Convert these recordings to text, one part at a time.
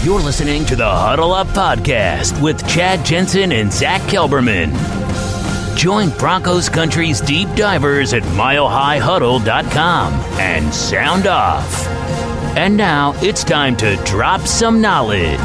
You're listening to the Huddle Up Podcast with Chad Jensen and Zack Kelberman. Join Broncos Country's deep divers at milehighhuddle.com and sound off. And now it's time to drop some knowledge.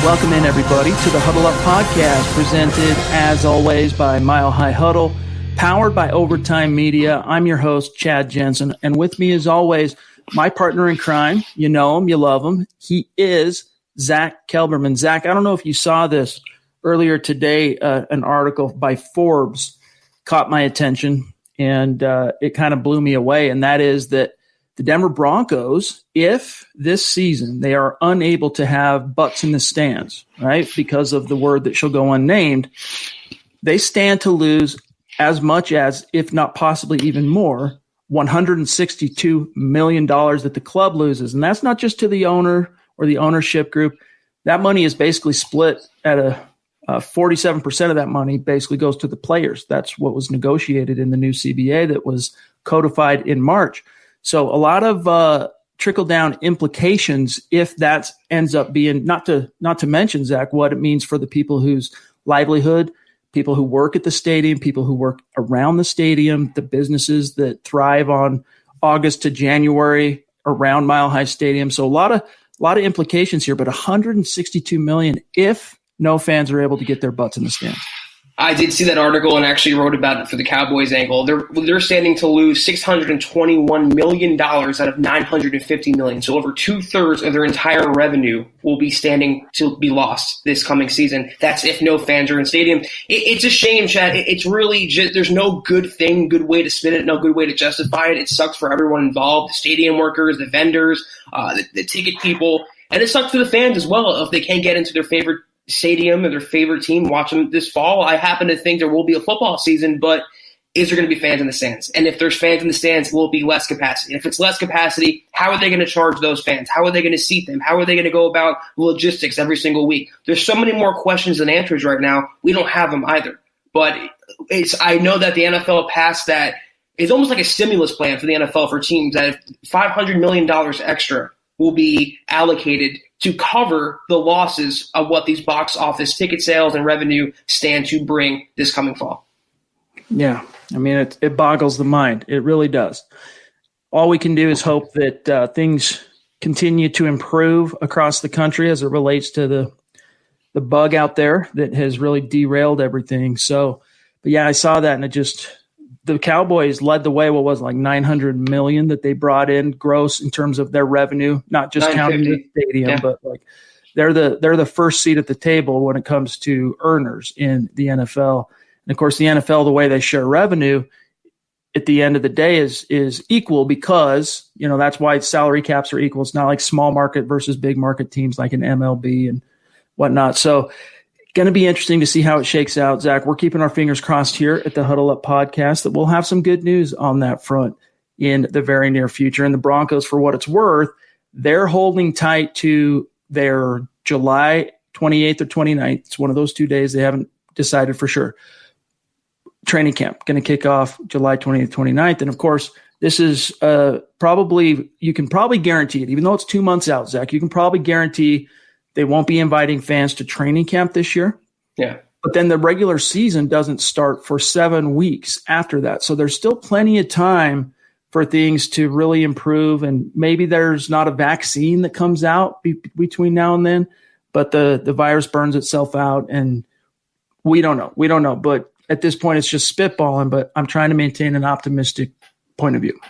Welcome in, everybody, to the Huddle Up Podcast, presented, as always, by Mile High Huddle, powered by Overtime Media. I'm your host, Chad Jensen, and with me, as always, my partner in crime. You know him, you love him. He is Zack Kelberman. Zack, I don't know if you saw this earlier today. An article by Forbes caught my attention, and it kind of blew me away, and that is that the Denver Broncos, if this season they are unable to have butts in the stands, right, because of the word that shall go unnamed, they stand to lose as much as, if not possibly even more, $162 million that the club loses. And that's not just to the owner or the ownership group. That money is basically split at 47% of that money basically goes to the players. That's what was negotiated in the new CBA that was codified in March. So a lot of trickle-down implications if that ends up being, not to mention, Zack, what it means for the people whose livelihood, people who work at the stadium, people who work around the stadium, the businesses that thrive on August to January around Mile High Stadium. So a lot of implications here, but $162 million if no fans are able to get their butts in the stands. I did see that article and actually wrote about it for the Cowboys angle. They're standing to lose $621 million out of $950 million. So over 2/3 of their entire revenue will be standing to be lost this coming season. That's if no fans are in stadium. It's a shame, Chad. It's really just, there's no good way to spin it, no good way to justify it. It sucks for everyone involved, the stadium workers, the vendors, the ticket people. And it sucks for the fans as well if they can't get into their favorite stadium or their favorite team, watch them this fall. I happen to think there will be a football season, but is there going to be fans in the stands? And if there's fans in the stands, will it be less capacity? If it's less capacity, how are they going to charge those fans? How are they going to seat them? How are they going to go about logistics every single week? There's so many more questions than answers right now. We don't have them either. But I know that the NFL passed that. It's almost like a stimulus plan for the NFL for teams that if $500 million extra will be allocated to cover the losses of what these box office ticket sales and revenue stand to bring this coming fall. Yeah, I mean, it boggles the mind. It really does. All we can do is hope that things continue to improve across the country as it relates to the bug out there that has really derailed everything. So, but yeah, I saw that, and the Cowboys led the way. What was it, like $900 million that they brought in gross in terms of their revenue, not just counting the stadium, but like they're the first seat at the table when it comes to earners in the NFL. And of course, the NFL, the way they share revenue at the end of the day is equal because, you know, that's why salary caps are equal. It's not like small market versus big market teams like an MLB and whatnot. So going to be interesting to see how it shakes out, Zack. We're keeping our fingers crossed here at the Huddle Up Podcast that we'll have some good news on that front in the very near future. And the Broncos, for what it's worth, they're holding tight to their July 28th or 29th. It's one of those 2 days. They haven't decided for sure. Training camp going to kick off July 20th, 29th. And of course, this is you can probably guarantee it, even though it's 2 months out, Zack, you can probably guarantee they won't be inviting fans to training camp this year. Yeah. But then the regular season doesn't start for 7 weeks after that. So there's still plenty of time for things to really improve. And maybe there's not a vaccine that comes out between now and then, but the virus burns itself out. And we don't know. But at this point, it's just spitballing. But I'm trying to maintain an optimistic point of view.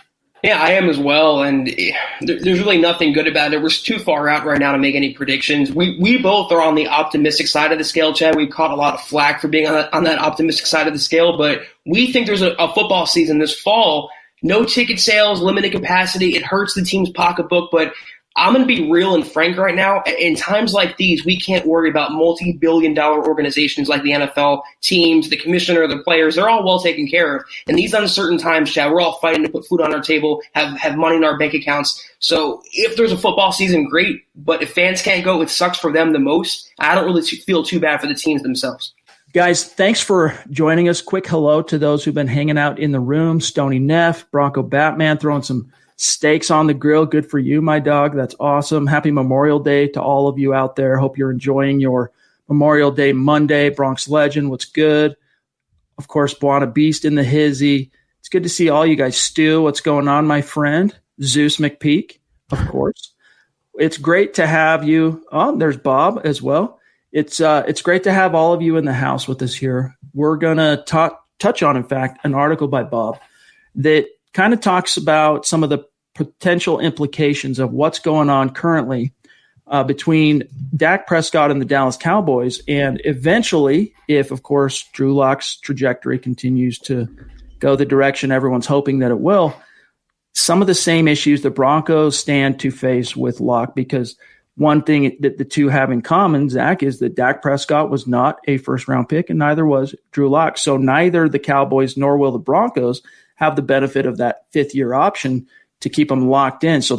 Yeah, I am as well, and there's really nothing good about it. We're too far out right now to make any predictions. We both are on the optimistic side of the scale, Chad. We've caught a lot of flack for being on that optimistic side of the scale, but we think there's a football season this fall. No ticket sales, limited capacity. It hurts the team's pocketbook, but I'm going to be real and frank right now. In times like these, we can't worry about multi-billion-dollar organizations like the NFL, teams, the commissioner, the players. They're all well taken care of. In these uncertain times, Chad, we're all fighting to put food on our table, have money in our bank accounts. So if there's a football season, great. But if fans can't go, it sucks for them the most. I don't really feel too bad for the teams themselves. Guys, thanks for joining us. Quick hello to those who've been hanging out in the room. Stony Neff, Bronco Batman, throwing some Steaks on the grill. Good for you, my dog. That's awesome. Happy Memorial Day to all of you out there. Hope you're enjoying your Memorial Day Monday. Bronx Legend, what's good? Of course, Buona Beast in the hizzy. It's good to see all you guys. Stu, what's going on, my friend? Zeus McPeak, of course. It's great to have you. Oh, there's Bob as well. It's great to have all of you in the house with us here. We're going to touch on, in fact, an article by Bob that kind of talks about some of the potential implications of what's going on currently between Dak Prescott and the Dallas Cowboys, and eventually, if, of course, Drew Lock's trajectory continues to go the direction everyone's hoping that it will, some of the same issues the Broncos stand to face with Lock, because one thing that the two have in common, Zach, is that Dak Prescott was not a first-round pick, and neither was Drew Lock. So neither the Cowboys nor will the Broncos have the benefit of that fifth-year option to keep them locked in. So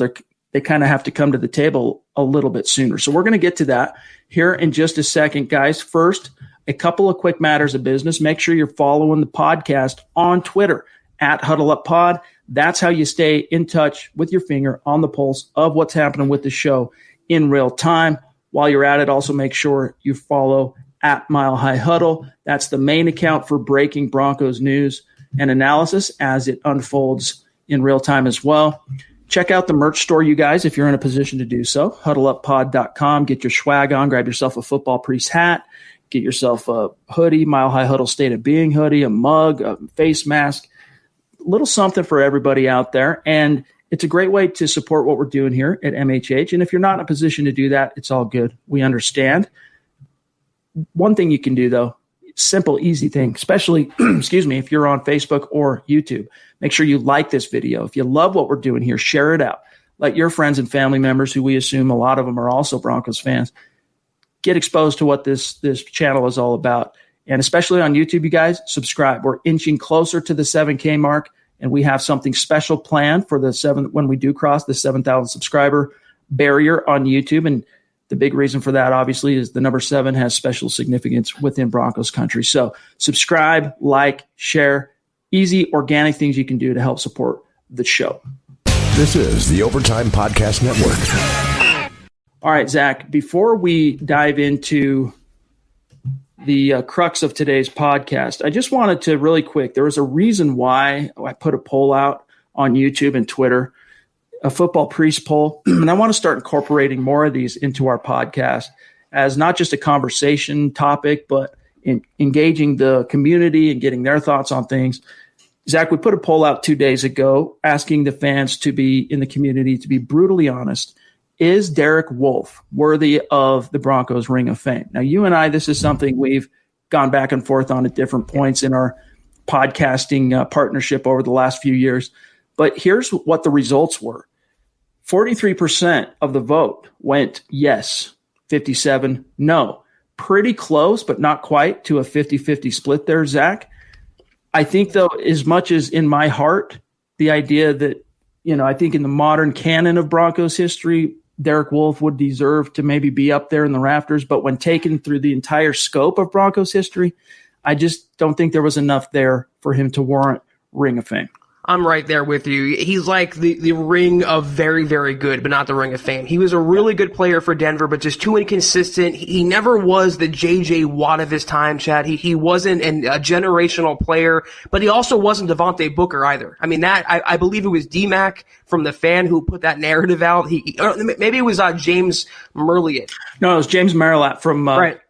they kind of have to come to the table a little bit sooner. So we're going to get to that here in just a second, guys. First, a couple of quick matters of business. Make sure you're following the podcast on Twitter at HuddleUpPod. That's how you stay in touch with your finger on the pulse of what's happening with the show in real time. While you're at it, also make sure you follow at Mile High Huddle. That's the main account for breaking Broncos news and analysis as it unfolds in real time as well. Check out the merch store, you guys, if you're in a position to do so. HuddleUpPod.com. Get your swag on. Grab yourself a Football Priest hat. Get yourself a hoodie, Mile High Huddle State of Being hoodie, a mug, a face mask, a little something for everybody out there. And it's a great way to support what we're doing here at MHH. And if you're not in a position to do that, it's all good. We understand. One thing you can do, though, simple, easy thing, especially, excuse me, if you're on Facebook or YouTube, make sure you like this video. If you love what we're doing here, share it out. Let your friends and family members, who we assume a lot of them are also Broncos fans, get exposed to what this channel is all about. And especially on YouTube, you guys, subscribe. We're inching closer to the 7K mark, and we have something special planned for when we do cross the 7,000 subscriber barrier on YouTube. And the big reason for that, obviously, is the number 7 has special significance within Broncos country. So subscribe, like, share, easy, organic things you can do to help support the show. This is the Overtime Podcast Network. All right, Zach, before we dive into the crux of today's podcast, I just wanted to really quick, there was a reason why I put a poll out on YouTube and Twitter, a Football Priest poll, and I want to start incorporating more of these into our podcast as not just a conversation topic, but engaging the community and getting their thoughts on things. Zach, we put a poll out 2 days ago asking the fans to be in the community to be brutally honest. Is Derek Wolfe worthy of the Broncos Ring of Fame? Now, you and I, this is something we've gone back and forth on at different points in our podcasting partnership over the last few years. But here's what the results were. 43% of the vote went yes, 57 no. Pretty close, but not quite to a 50-50 split there, Zach. I think, though, as much as in my heart, the idea that, I think in the modern canon of Broncos history, Derek Wolfe would deserve to maybe be up there in the rafters. But when taken through the entire scope of Broncos history, I just don't think there was enough there for him to warrant Ring of Fame. I'm right there with you. He's like the ring of very, very good, but not the Ring of Fame. He was a really good player for Denver, but just too inconsistent. He never was the J.J. Watt of his time, Chad. He wasn't a generational player, but he also wasn't Devontae Booker either. I mean, I believe it was D-Mac from The Fan who put that narrative out. Maybe it was James Merliot. No, it was James Merliot from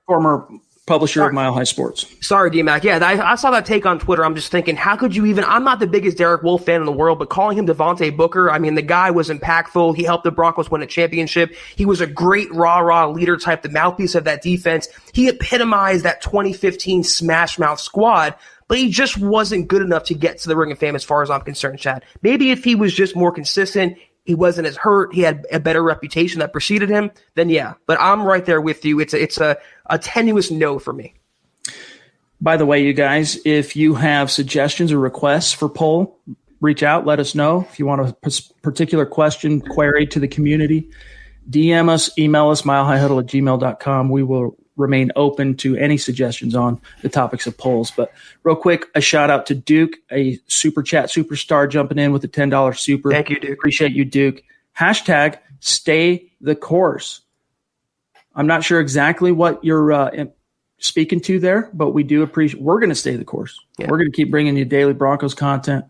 former publisher of Mile High Sports. Sorry, D-Mac. Yeah, I saw that take on Twitter. I'm just thinking, how could you even – I'm not the biggest Derek Wolfe fan in the world, but calling him Devontae Booker, I mean, the guy was impactful. He helped the Broncos win a championship. He was a great rah-rah leader type, the mouthpiece of that defense. He epitomized that 2015 Smash Mouth squad, but he just wasn't good enough to get to the Ring of Fame as far as I'm concerned, Chad. Maybe if he was just more consistent – he wasn't as hurt, he had a better reputation that preceded him, then yeah. But I'm right there with you. It's a tenuous no for me. By the way, you guys, if you have suggestions or requests for poll, reach out, let us know. If you want a particular question, query to the community, DM us, email us, milehighhuddle@gmail.com. We will remain open to any suggestions on the topics of polls. But real quick, a shout out to Duke, a super chat superstar, jumping in with a $10 super. Thank you, Duke. Appreciate you, Duke. Hashtag stay the course. I'm not sure exactly what you're speaking to there, but we do appreciate. We're going to stay the course. Yeah. We're going to keep bringing you daily Broncos content.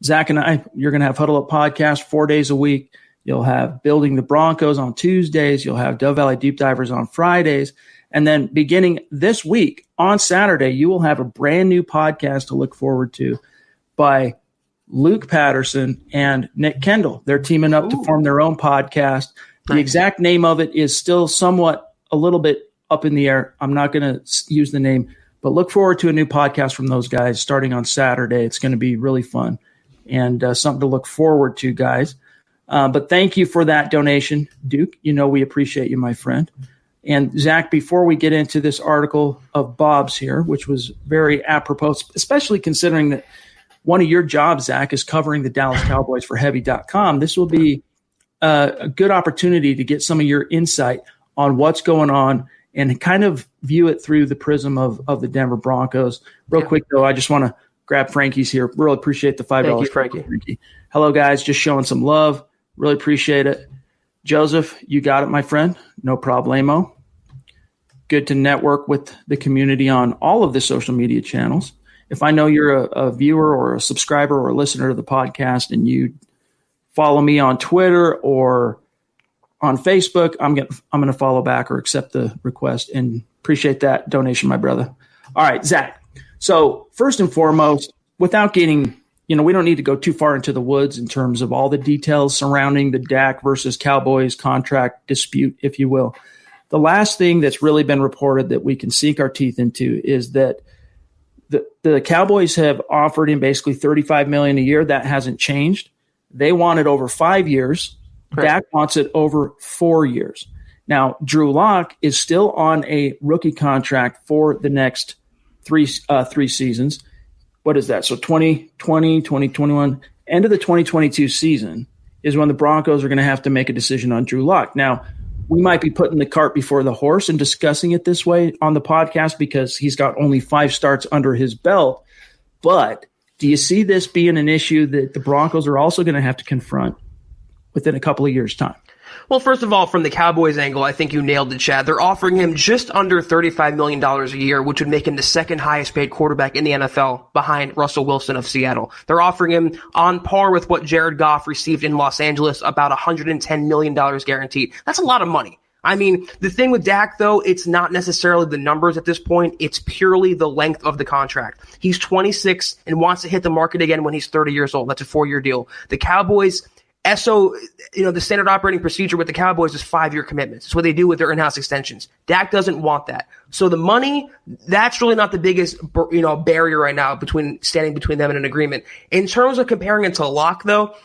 Zach and I, you're going to have Huddle Up Podcast 4 days a week. You'll have Building the Broncos on Tuesdays. You'll have Dove Valley Deep Divers on Fridays. And then beginning this week on Saturday, you will have a brand new podcast to look forward to by Luke Patterson and Nick Kendall. They're teaming up to form their own podcast. The exact name of it is still somewhat a little bit up in the air. I'm not going to use the name, but look forward to a new podcast from those guys starting on Saturday. It's going to be really fun and something to look forward to, guys. But thank you for that donation, Duke. You know we appreciate you, my friend. And Zach, before we get into this article of Bob's here, which was very apropos, especially considering that one of your jobs, Zach, is covering the Dallas Cowboys for Heavy.com, this will be a good opportunity to get some of your insight on what's going on and kind of view it through the prism of the Denver Broncos. Real quick, though, I just want to grab Frankie's here. Really appreciate the $5. Thank you, Frankie. Hello, guys. Just showing some love. Really appreciate it. Joseph, you got it, my friend. No problemo. Good to network with the community on all of the social media channels. If I know you're a viewer or a subscriber or a listener to the podcast and you follow me on Twitter or on Facebook, I'm going to follow back or accept the request and appreciate that donation, my brother. All right, Zach. So first and foremost, without getting – we don't need to go too far into the woods in terms of all the details surrounding the Dak versus Cowboys contract dispute, if you will. The last thing that's really been reported that we can sink our teeth into is that the Cowboys have offered him basically $35 million a year. That hasn't changed. They want it over 5 years. Correct. Dak wants it over 4 years. Now, Drew Lock is still on a rookie contract for the next three seasons. What is that? So 2020, 2021, end of the 2022 season is when the Broncos are going to have to make a decision on Drew Lock. Now, we might be putting the cart before the horse and discussing it this way on the podcast because he's got only 5 starts under his belt. But do you see this being an issue that the Broncos are also going to have to confront within a couple of years' time? Well, first of all, from the Cowboys angle, I think you nailed it, Chad. They're offering him just under $35 million a year, which would make him the second highest paid quarterback in the NFL behind Russell Wilson of Seattle. They're offering him on par with what Jared Goff received in Los Angeles, about $110 million guaranteed. That's a lot of money. I mean, the thing with Dak, though, it's not necessarily the numbers at this point. It's purely the length of the contract. He's 26 and wants to hit the market again when he's 30 years old. That's a 4-year deal. The Cowboys... the standard operating procedure with the Cowboys is 5-year commitments. It's what they do with their in-house extensions. Dak doesn't want that. So the money, that's really not the biggest, barrier right now standing between them and an agreement. In terms of comparing it to Locke, though,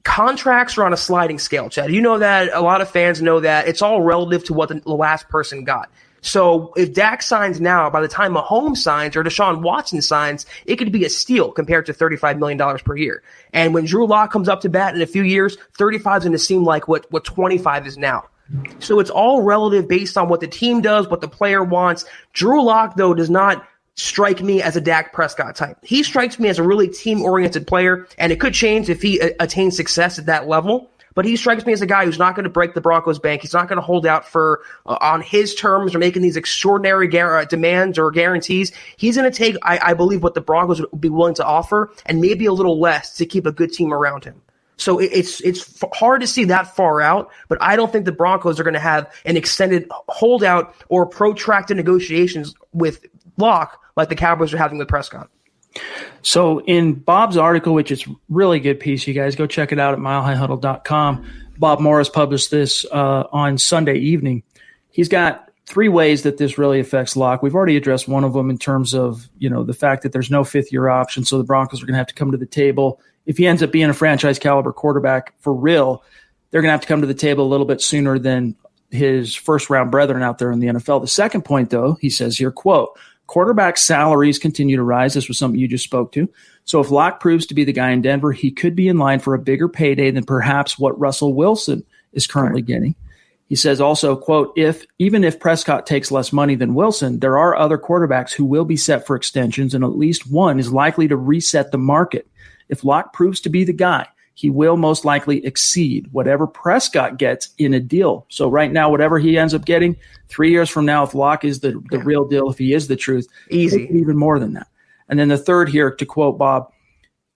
contracts are on a sliding scale, Chad. You know that. A lot of fans know that. It's all relative to what the last person got. So if Dak signs now, by the time Mahomes signs or Deshaun Watson signs, it could be a steal compared to $35 million per year. And when Drew Lock comes up to bat in a few years, 35 is going to seem like what 25 is now. So it's all relative based on what the team does, what the player wants. Drew Lock, though, does not strike me as a Dak Prescott type. He strikes me as a really team-oriented player, and it could change if he attains success at that level. But he strikes me as a guy who's not going to break the Broncos' bank. He's not going to hold out for on his terms or making these extraordinary demands or guarantees. He's going to take, I believe, what the Broncos would be willing to offer and maybe a little less to keep a good team around him. So it's hard to see that far out, but I don't think the Broncos are going to have an extended holdout or protracted negotiations with Locke like the Cowboys are having with Prescott. So in Bob's article, which is really good piece, you guys go check it out at milehighhuddle.com. Bob Morris published this on Sunday evening. He's got 3 ways that this really affects Locke. We've already addressed one of them in terms of, the fact that there's no 5th-year option, so the Broncos are going to have to come to the table. If he ends up being a franchise caliber quarterback for real, they're going to have to come to the table a little bit sooner than his first-round brethren out there in the NFL. The second point, though, he says here, quote, quarterback salaries continue to rise. This was something you just spoke to. So if Locke proves to be the guy in Denver, he could be in line for a bigger payday than perhaps what Russell Wilson is currently getting. He says also, quote, even if Prescott takes less money than Wilson, there are other quarterbacks who will be set for extensions, and at least one is likely to reset the market. If Locke proves to be the guy, he will most likely exceed whatever Prescott gets in a deal. So right now, whatever he ends up getting, 3 years from now, if Locke is the real deal, if he is the truth, easy, even more than that. And then the third here, to quote Bob,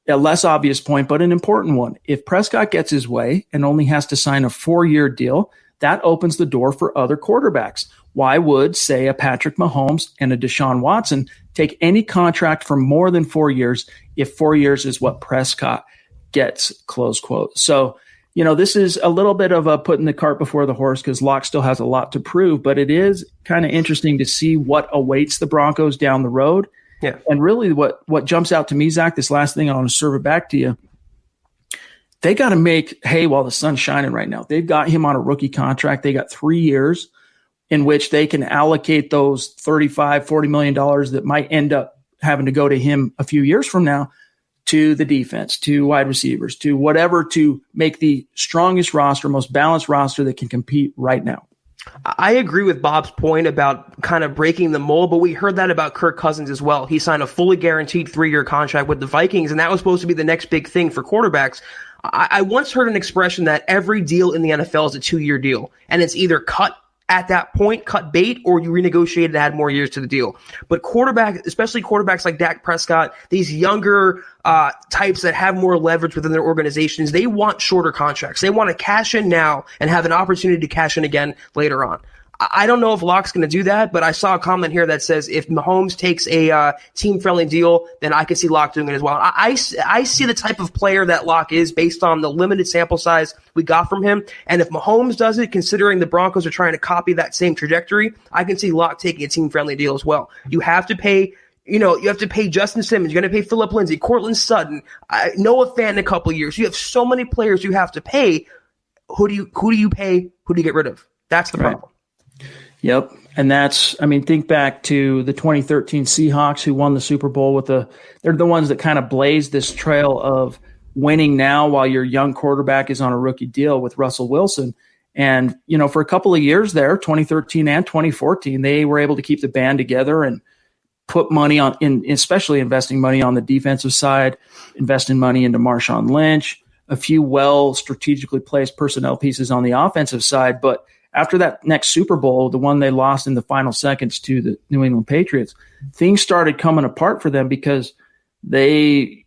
a less obvious point, but an important one. If Prescott gets his way and only has to sign a 4-year deal, that opens the door for other quarterbacks. Why would, say, a Patrick Mahomes and a Deshaun Watson take any contract for more than 4 years if 4 years is what Prescott gets, close quote. So, this is a little bit of a putting the cart before the horse because Locke still has a lot to prove, but it is kind of interesting to see what awaits the Broncos down the road. Yeah. And really what jumps out to me, Zach, this last thing I want to serve it back to you. They got to make hay while the sun's shining right now. They've got him on a rookie contract. They got 3 years in which they can allocate those $35, $40 million that might end up having to go to him a few years from now to the defense, to wide receivers, to whatever, to make the strongest roster, most balanced roster that can compete right now. I agree with Bob's point about kind of breaking the mold, but we heard that about Kirk Cousins as well. He signed a fully guaranteed 3-year contract with the Vikings, and that was supposed to be the next big thing for quarterbacks. I once heard an expression that every deal in the NFL is a 2-year deal, and it's either cut at that point, cut bait, or you renegotiate and add more years to the deal. But especially quarterbacks like Dak Prescott, these younger types that have more leverage within their organizations, they want shorter contracts. They want to cash in now and have an opportunity to cash in again later on. I don't know if Locke's going to do that, but I saw a comment here that says if Mahomes takes a team-friendly deal, then I could see Locke doing it as well. I see the type of player that Locke is based on the limited sample size we got from him. And if Mahomes does it, considering the Broncos are trying to copy that same trajectory, I can see Locke taking a team-friendly deal as well. You have to pay Justin Simmons. You're going to pay Phillip Lindsay, Cortland Sutton, Noah Fant in a couple of years. You have so many players you have to pay. Who do you pay? Who do you get rid of? That's the problem. Yep. And think back to the 2013 Seahawks who won the Super Bowl they're the ones that kind of blazed this trail of winning now while your young quarterback is on a rookie deal with Russell Wilson. And, for a couple of years there, 2013 and 2014, they were able to keep the band together and put money especially investing money on the defensive side, investing money into Marshawn Lynch, a few strategically placed personnel pieces on the offensive side. But after that next Super Bowl, the one they lost in the final seconds to the New England Patriots, things started coming apart for them because the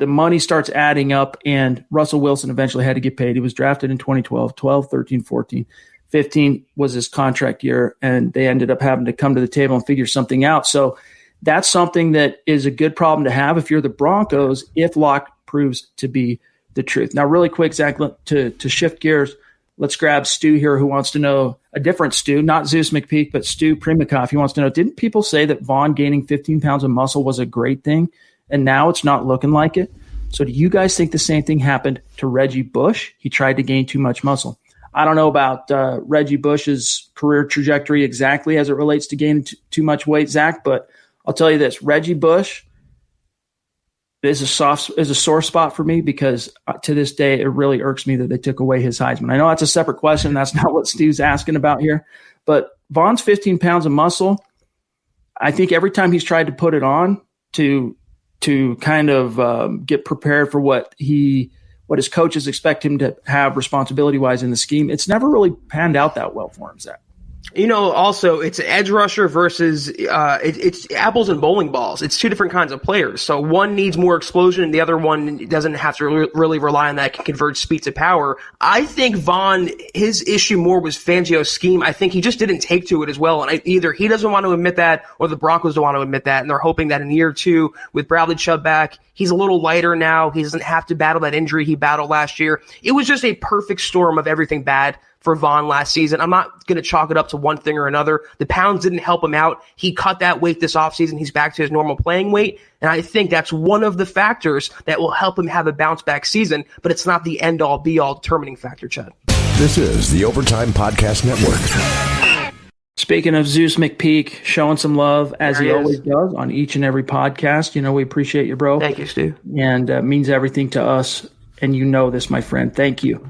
money starts adding up, and Russell Wilson eventually had to get paid. He was drafted in 2012, 12, 13, 14. 15 was his contract year, and they ended up having to come to the table and figure something out. So that's something that is a good problem to have if you're the Broncos, if Locke proves to be the truth. Now, really quick, Zach, to shift gears, let's grab Stu here who wants to know, a different Stu, not Zeus McPeak, but Stu Primikoff. He wants to know, didn't people say that Vaughn gaining 15 pounds of muscle was a great thing, and now it's not looking like it? So do you guys think the same thing happened to Reggie Bush? He tried to gain too much muscle. I don't know about Reggie Bush's career trajectory exactly as it relates to gaining too much weight, Zach, but I'll tell you this. Reggie Bush is a sore spot for me because to this day, it really irks me that they took away his Heisman. I know that's a separate question. That's not what Steve's asking about here. But Vaughn's 15 pounds of muscle, I think every time he's tried to put it on to kind of get prepared for what his coaches expect him to have responsibility-wise in the scheme, it's never really panned out that well for him, Zach. Also, it's an edge rusher versus it's apples and bowling balls. It's two different kinds of players. So one needs more explosion, and the other one doesn't have to really rely on that, can convert speed to power. I think Vaughn, his issue more was Fangio's scheme. I think he just didn't take to it as well, and either he doesn't want to admit that or the Broncos don't want to admit that, and they're hoping that in year 2 with Bradley Chubb back, he's a little lighter now. He doesn't have to battle that injury he battled last year. It was just a perfect storm of everything bad for Vaughn last season. I'm not going to chalk it up to one thing or another. The pounds didn't help him out. He cut that weight this offseason. He's back to his normal playing weight. And I think that's one of the factors that will help him have a bounce back season, but it's not the end all be all determining factor, Chad. This is the Overtime Podcast Network. Speaking of Zeus McPeak, showing some love as he always does on each and every podcast. We appreciate you, bro. Thank you, Stu. And means everything to us. And you know this, my friend. Thank you.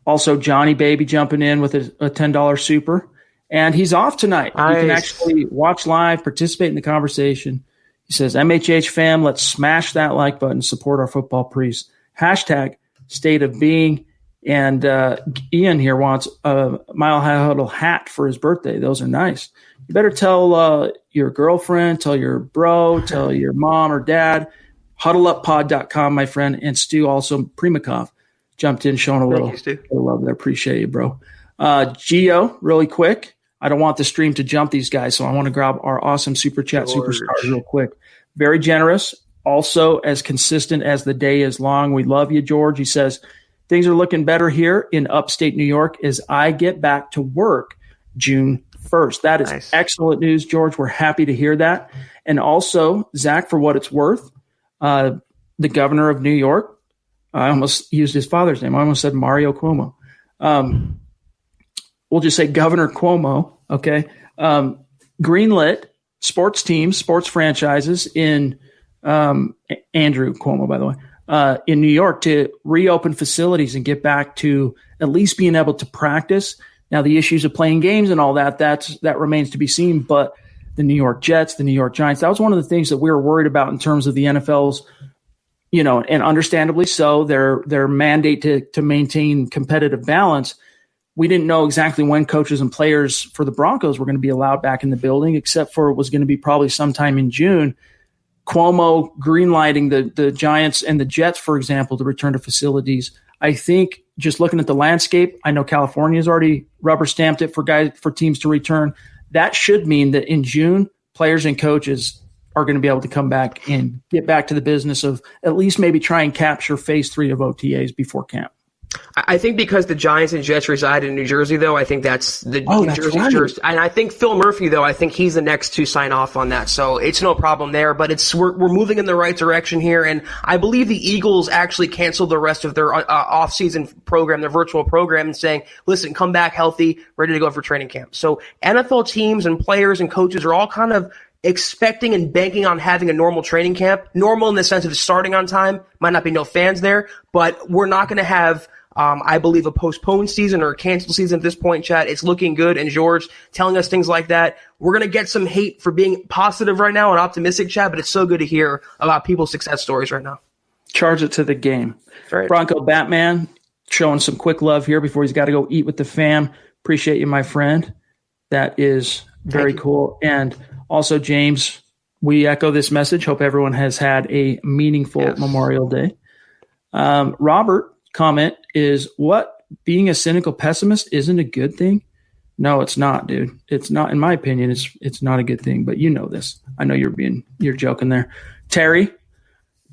Also, Johnny Baby jumping in with a $10 super. And he's off tonight. Nice. You can actually watch live, participate in the conversation. He says, MHH fam, let's smash that like button, support our football priest. Hashtag state of being. And Ian here wants a Mile High Huddle hat for his birthday. Those are nice. You better tell your girlfriend, tell your bro, tell your mom or dad. HuddleUpPod.com, my friend. And Stu also, Primakov, jumped in, showing a little love there. Appreciate you, bro. Gio, really quick. I don't want the stream to jump these guys, so I want to grab our awesome Super Chat superstars real quick. Very generous. Also, as consistent as the day is long. We love you, George. He says, things are looking better here in upstate New York as I get back to work June 1st. That is nice. Excellent news, George. We're happy to hear that. And also, Zach, for what it's worth, the governor of New York, I almost used his father's name. I almost said Mario Cuomo. We'll just say Governor Cuomo, okay? Greenlit sports teams, sports franchises in Andrew Cuomo, by the way, in New York to reopen facilities and get back to at least being able to practice. Now, the issues of playing games and all that remains to be seen, but the New York Jets, the New York Giants, that was one of the things that we were worried about in terms of the NFL's, and understandably so, their mandate to maintain competitive balance. We didn't know exactly when coaches and players for the Broncos were going to be allowed back in the building, except for it was going to be probably sometime in June. Cuomo greenlighting the Giants and the Jets, for example, to return to facilities. I think just looking at the landscape, I know California has already rubber stamped it for teams to return. That should mean that in June, players and coaches are going to be able to come back and get back to the business of at least maybe try and capture phase 3 of OTAs before camp. I think because the Giants and Jets reside in New Jersey, though, I think that's the New Jersey right. Jersey. And I think Phil Murphy, though, I think he's the next to sign off on that. So it's no problem there. But we're moving in the right direction here. And I believe the Eagles actually canceled the rest of their off-season program, their virtual program, and saying, listen, come back healthy, ready to go for training camp. So NFL teams and players and coaches are all kind of expecting and banking on having a normal training camp. Normal in the sense of starting on time. Might not be no fans there, but we're not going to have I believe a postponed season or a canceled season at this point, Chad. It's looking good. And George telling us things like that. We're going to get some hate for being positive right now and optimistic, Chad, but it's so good to hear about people's success stories right now. Charge it to the game. Right. Bronco Batman showing some quick love here before he's got to go eat with the fam. Appreciate you, my friend. That is very cool. And also, James, we echo this message. Hope everyone has had a meaningful Memorial Day. Robert comment is, what, being a cynical pessimist isn't a good thing? No, it's not, dude. It's not, in my opinion, it's not a good thing, but you know this. I know you're joking there. Terry,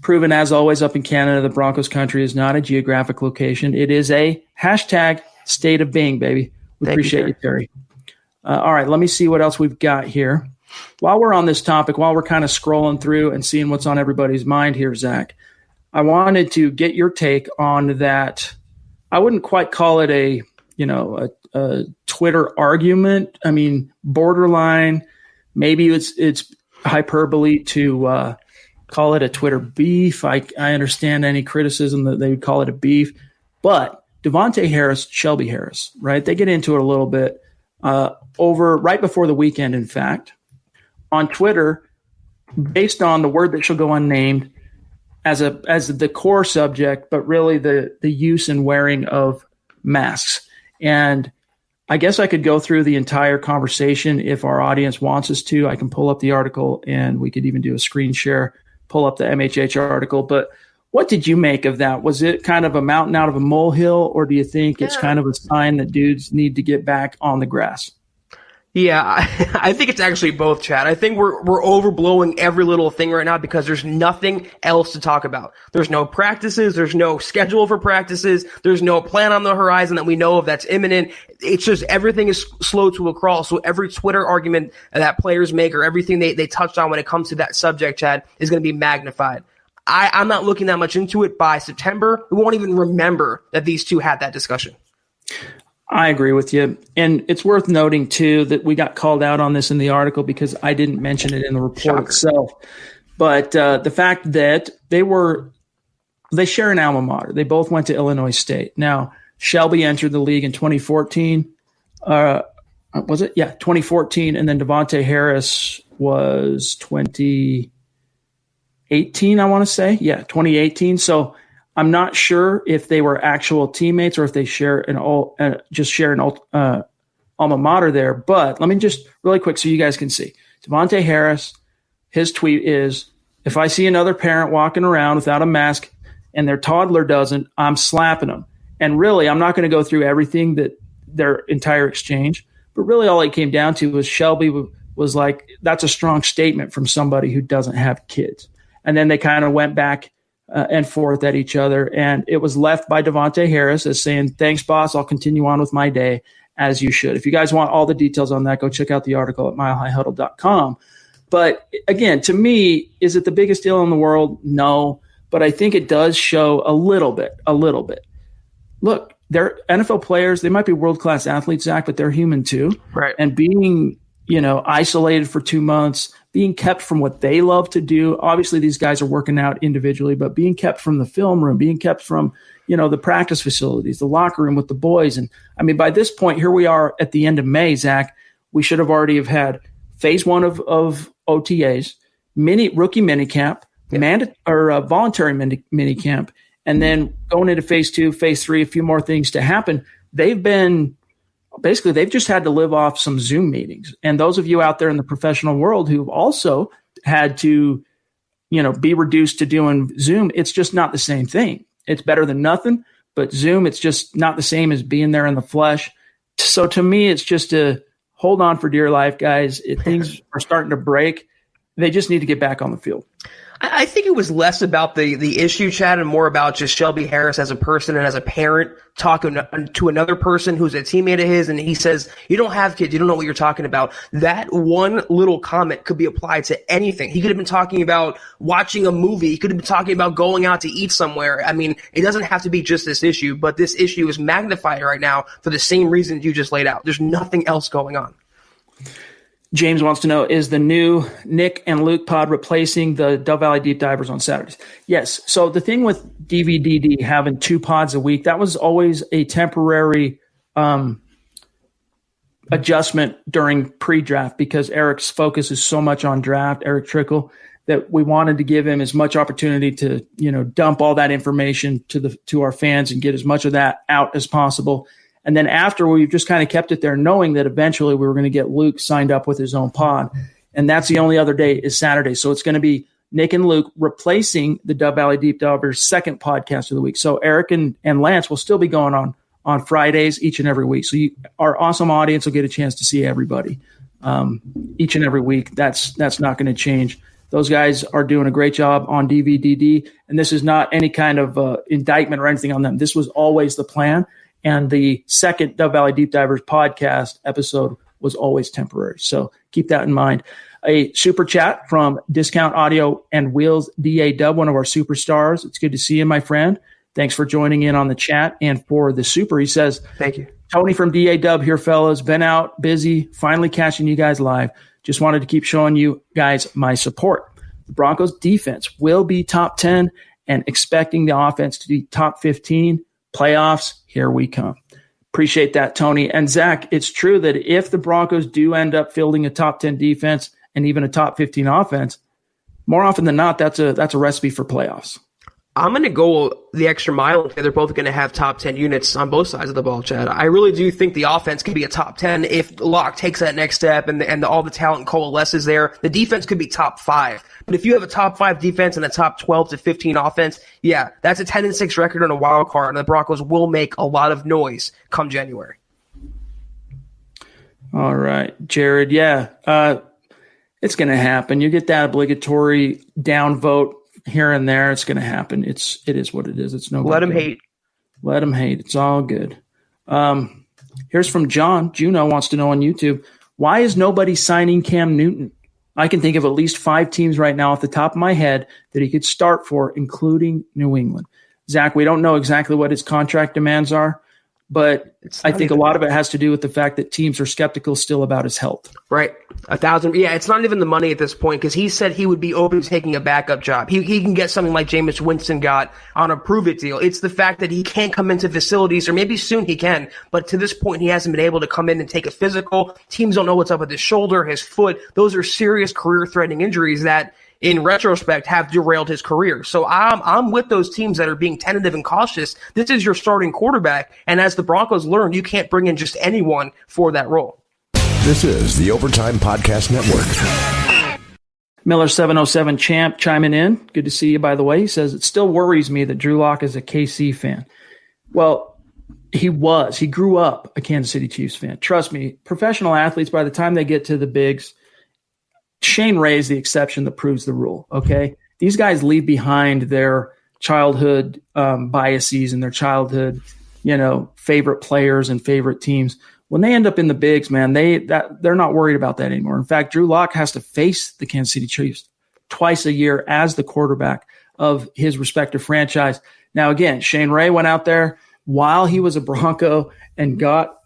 proven as always up in Canada, the Broncos country is not a geographic location. It is a hashtag state of being, baby. We appreciate you, Terry. All right, let me see what else we've got here. While we're on this topic, while we're kind of scrolling through and seeing what's on everybody's mind here, Zach, I wanted to get your take on that. I wouldn't quite call it a Twitter argument. I mean, borderline. Maybe it's hyperbole to call it a Twitter beef. I understand any criticism that they would call it a beef. But Devontae Harris, Shelby Harris, right? They get into it a little bit over right before the weekend, in fact, on Twitter, based on the word that shall go unnamed, as the core subject, but really the use and wearing of masks. And I guess I could go through the entire conversation if our audience wants us to. I can pull up the article and we could even do a screen share, pull up the MHH article. But what did you make of that? Was it kind of a mountain out of a molehill, or do you think it's kind of a sign that dudes need to get back on the grass? Yeah, I think it's actually both, Chad. I think we're overblowing every little thing right now because there's nothing else to talk about. There's no practices. There's no schedule for practices. There's no plan on the horizon that we know of that's imminent. It's just everything is slow to a crawl. So every Twitter argument that players make or everything they touched on when it comes to that subject, Chad, is going to be magnified. I'm not looking that much into it. By September, we won't even remember that these two had that discussion. I agree with you. And it's worth noting, too, that we got called out on this in the article because I didn't mention it in the report itself. But the fact that they share an alma mater. They both went to Illinois State. Now, Shelby entered the league in 2014. Was it? Yeah, 2014. And then Devontae Harris was 2018, I want to say. Yeah, 2018. So I'm not sure if they were actual teammates or if they share an alma mater there. But let me just really quick so you guys can see. Devontae Harris, his tweet is, if I see another parent walking around without a mask and their toddler doesn't, I'm slapping them. And really, I'm not going to go through everything that their entire exchange, but really all it came down to was Shelby was like, that's a strong statement from somebody who doesn't have kids. And then they kind of went back and forth at each other. And it was left by Devontae Harris as saying, thanks, boss. I'll continue on with my day as you should. If you guys want all the details on that, go check out the article at milehighhuddle.com. But again, to me, is it the biggest deal in the world? No, but I think it does show a little bit. Look, they're NFL players. They might be world-class athletes, Zach, but they're human too. Right. And being, isolated for 2 months, being kept from what they love to do. Obviously, these guys are working out individually, but being kept from the film room, being kept from, the practice facilities, the locker room with the boys. And I mean, by this point, here we are at the end of May, Zach. We should have already have had phase 1 of OTAs, rookie minicamp, voluntary minicamp, and then going into phase 2, phase 3, a few more things to happen. They've just had to live off some Zoom meetings. And those of you out there in the professional world who've also had to, be reduced to doing Zoom, it's just not the same thing. It's better than nothing, but Zoom, it's just not the same as being there in the flesh. So to me, it's just a hold on for dear life, guys. If things are starting to break, they just need to get back on the field. I think it was less about the issue, Chad, and more about just Shelby Harris as a person and as a parent talking to another person who's a teammate of his, and he says, you don't have kids, you don't know what you're talking about. That one little comment could be applied to anything. He could have been talking about watching a movie. He could have been talking about going out to eat somewhere. I mean, it doesn't have to be just this issue, but this issue is magnified right now for the same reasons you just laid out. There's nothing else going on. James wants to know, is the new Nick and Luke pod replacing the Dove Valley Deep Divers on Saturdays? Yes. So the thing with DVDD having 2 pods a week, that was always a temporary adjustment during pre-draft because Eric's focus is so much on draft, Eric Trickle, that we wanted to give him as much opportunity to, dump all that information to our fans and get as much of that out as possible. And then after, we've just kind of kept it there, knowing that eventually we were going to get Luke signed up with his own pod. And that's the only other day is Saturday. So it's going to be Nick and Luke replacing the Dove Valley Deep Divers second podcast of the week. So Eric and Lance will still be going on Fridays each and every week. So our awesome audience will get a chance to see everybody each and every week. That's not going to change. Those guys are doing a great job on DVDD. And this is not any kind of indictment or anything on them. This was always the plan. And the second Dove Valley Deep Divers podcast episode was always temporary. So keep that in mind. A super chat from Discount Audio and Wheels DAW, one of our superstars. It's good to see you, my friend. Thanks for joining in on the chat and for the super. He says, thank you. Tony from DAW here, fellas. Been out, busy, finally catching you guys live. Just wanted to keep showing you guys my support. The Broncos defense will be top 10 and expecting the offense to be top 15. Playoffs, here we come. Appreciate that, Tony. And Zach, it's true that if the Broncos do end up fielding a top 10 defense and even a top 15 offense, more often than not, that's a recipe for playoffs. I'm going to go the extra mile. They're both going to have top 10 units on both sides of the ball, Chad. I really do think the offense could be a top 10 if Locke takes that next step and all the talent coalesces there. The defense could be top 5. But if you have a top 5 defense and a top 12 to 15 offense, yeah, that's a 10-6 record on a wild card, and the Broncos will make a lot of noise come January. All right, Jared. Yeah, it's going to happen. You get that obligatory downvote here and there. It's going to happen. It is what it is. It's no. Let him hate. Let him hate. It's all good. Here's from John. Juno wants to know on YouTube, why is nobody signing Cam Newton? I can think of at least 5 teams right now off the top of my head that he could start for, including New England. Zach, we don't know exactly what his contract demands are, But I think a lot of it has to do with the fact that teams are skeptical still about his health. Right. 1,000. Yeah, it's not even the money at this point because he said he would be open to taking a backup job. He can get something like Jameis Winston got on a prove-it deal. It's the fact that he can't come into facilities, or maybe soon he can, but to this point he hasn't been able to come in and take a physical. Teams don't know what's up with his shoulder, his foot. Those are serious career-threatening injuries that, in retrospect, have derailed his career. So I'm with those teams that are being tentative and cautious. This is your starting quarterback, and as the Broncos learned, you can't bring in just anyone for that role. This is the Overtime Podcast Network. Miller 707 Champ chiming in. Good to see you, by the way. He says, it still worries me that Drew Lock is a KC fan. Well, he was. He grew up a Kansas City Chiefs fan. Trust me, professional athletes, by the time they get to the bigs, Shane Ray is the exception that proves the rule, okay? These guys leave behind their childhood biases and their childhood, favorite players and favorite teams. When they end up in the bigs, man, they're not worried about that anymore. In fact, Drew Lock has to face the Kansas City Chiefs twice a year as the quarterback of his respective franchise. Now, again, Shane Ray went out there while he was a Bronco and got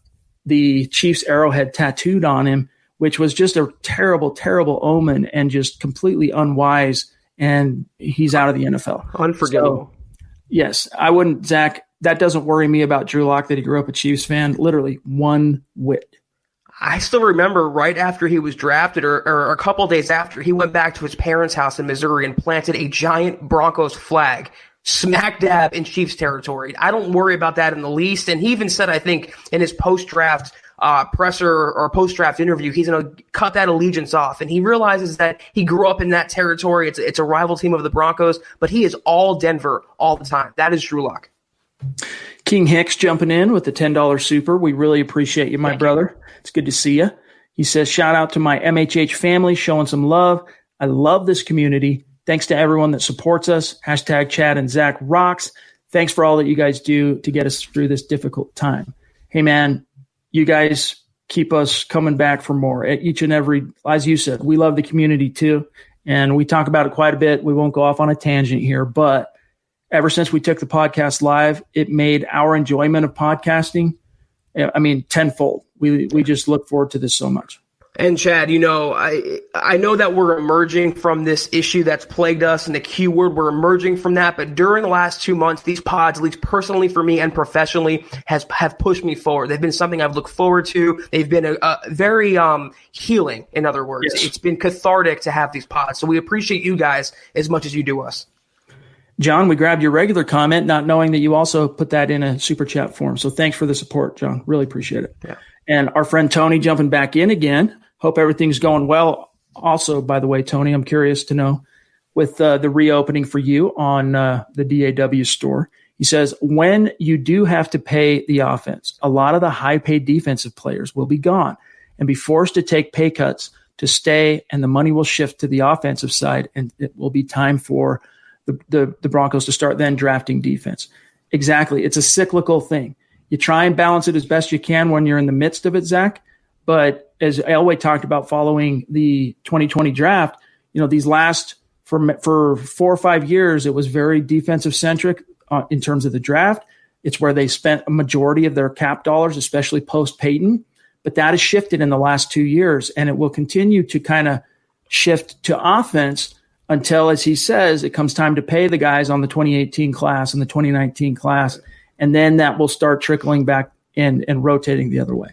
the Chiefs arrowhead tattooed on him, which was just a terrible, terrible omen and just completely unwise. And he's out of the NFL. Unforgivable. So, yes, I wouldn't, Zach. That doesn't worry me about Drew Lock that he grew up a Chiefs fan. Literally one whit. I still remember right after he was drafted or a couple days after, he went back to his parents' house in Missouri and planted a giant Broncos flag smack dab in Chiefs territory. I don't worry about that in the least. And he even said, I think, in his post-draft presser or post-draft interview, he's going to cut that allegiance off. And he realizes that he grew up in that territory. It's a rival team of the Broncos, but he is all Denver all the time. That is Drew Lock. King Hicks jumping in with the $10 super. We really appreciate you, my brother. It's good to see you. He says, shout out to my MHH family showing some love. I love this community. Thanks to everyone that supports us. Hashtag Chad and Zach rocks. Thanks for all that you guys do to get us through this difficult time. Hey, man, you guys keep us coming back for more at each and every, as you said, we love the community too. And we talk about it quite a bit. We won't go off on a tangent here, but ever since we took the podcast live, it made our enjoyment of podcasting, tenfold. We just look forward to this so much. And Chad, I know that we're emerging from this issue that's plagued us, and the keyword, we're emerging from that. But during the last 2 months, these pods, at least personally for me and professionally, have pushed me forward. They've been something I've looked forward to. They've been a very healing, in other words. Yes. It's been cathartic to have these pods. So we appreciate you guys as much as you do us. John, we grabbed your regular comment, not knowing that you also put that in a super chat form. So thanks for the support, John. Really appreciate it. Yeah. And our friend Tony jumping back in again. Hope everything's going well. Also, by the way, Tony, I'm curious to know with the reopening for you on the DAW store. He says, when you do have to pay the offense, a lot of the high-paid defensive players will be gone and be forced to take pay cuts to stay, and the money will shift to the offensive side, and it will be time for the Broncos to start then drafting defense. Exactly. It's a cyclical thing. You try and balance it as best you can when you're in the midst of it, Zach. But as Elway talked about following the 2020 draft, these last for 4 or 5 years, it was very defensive centric in terms of the draft. It's where they spent a majority of their cap dollars, especially post Peyton. But that has shifted in the last 2 years, and it will continue to kind of shift to offense until, as he says, it comes time to pay the guys on the 2018 class and the 2019 class. And then that will start trickling back in and rotating the other way.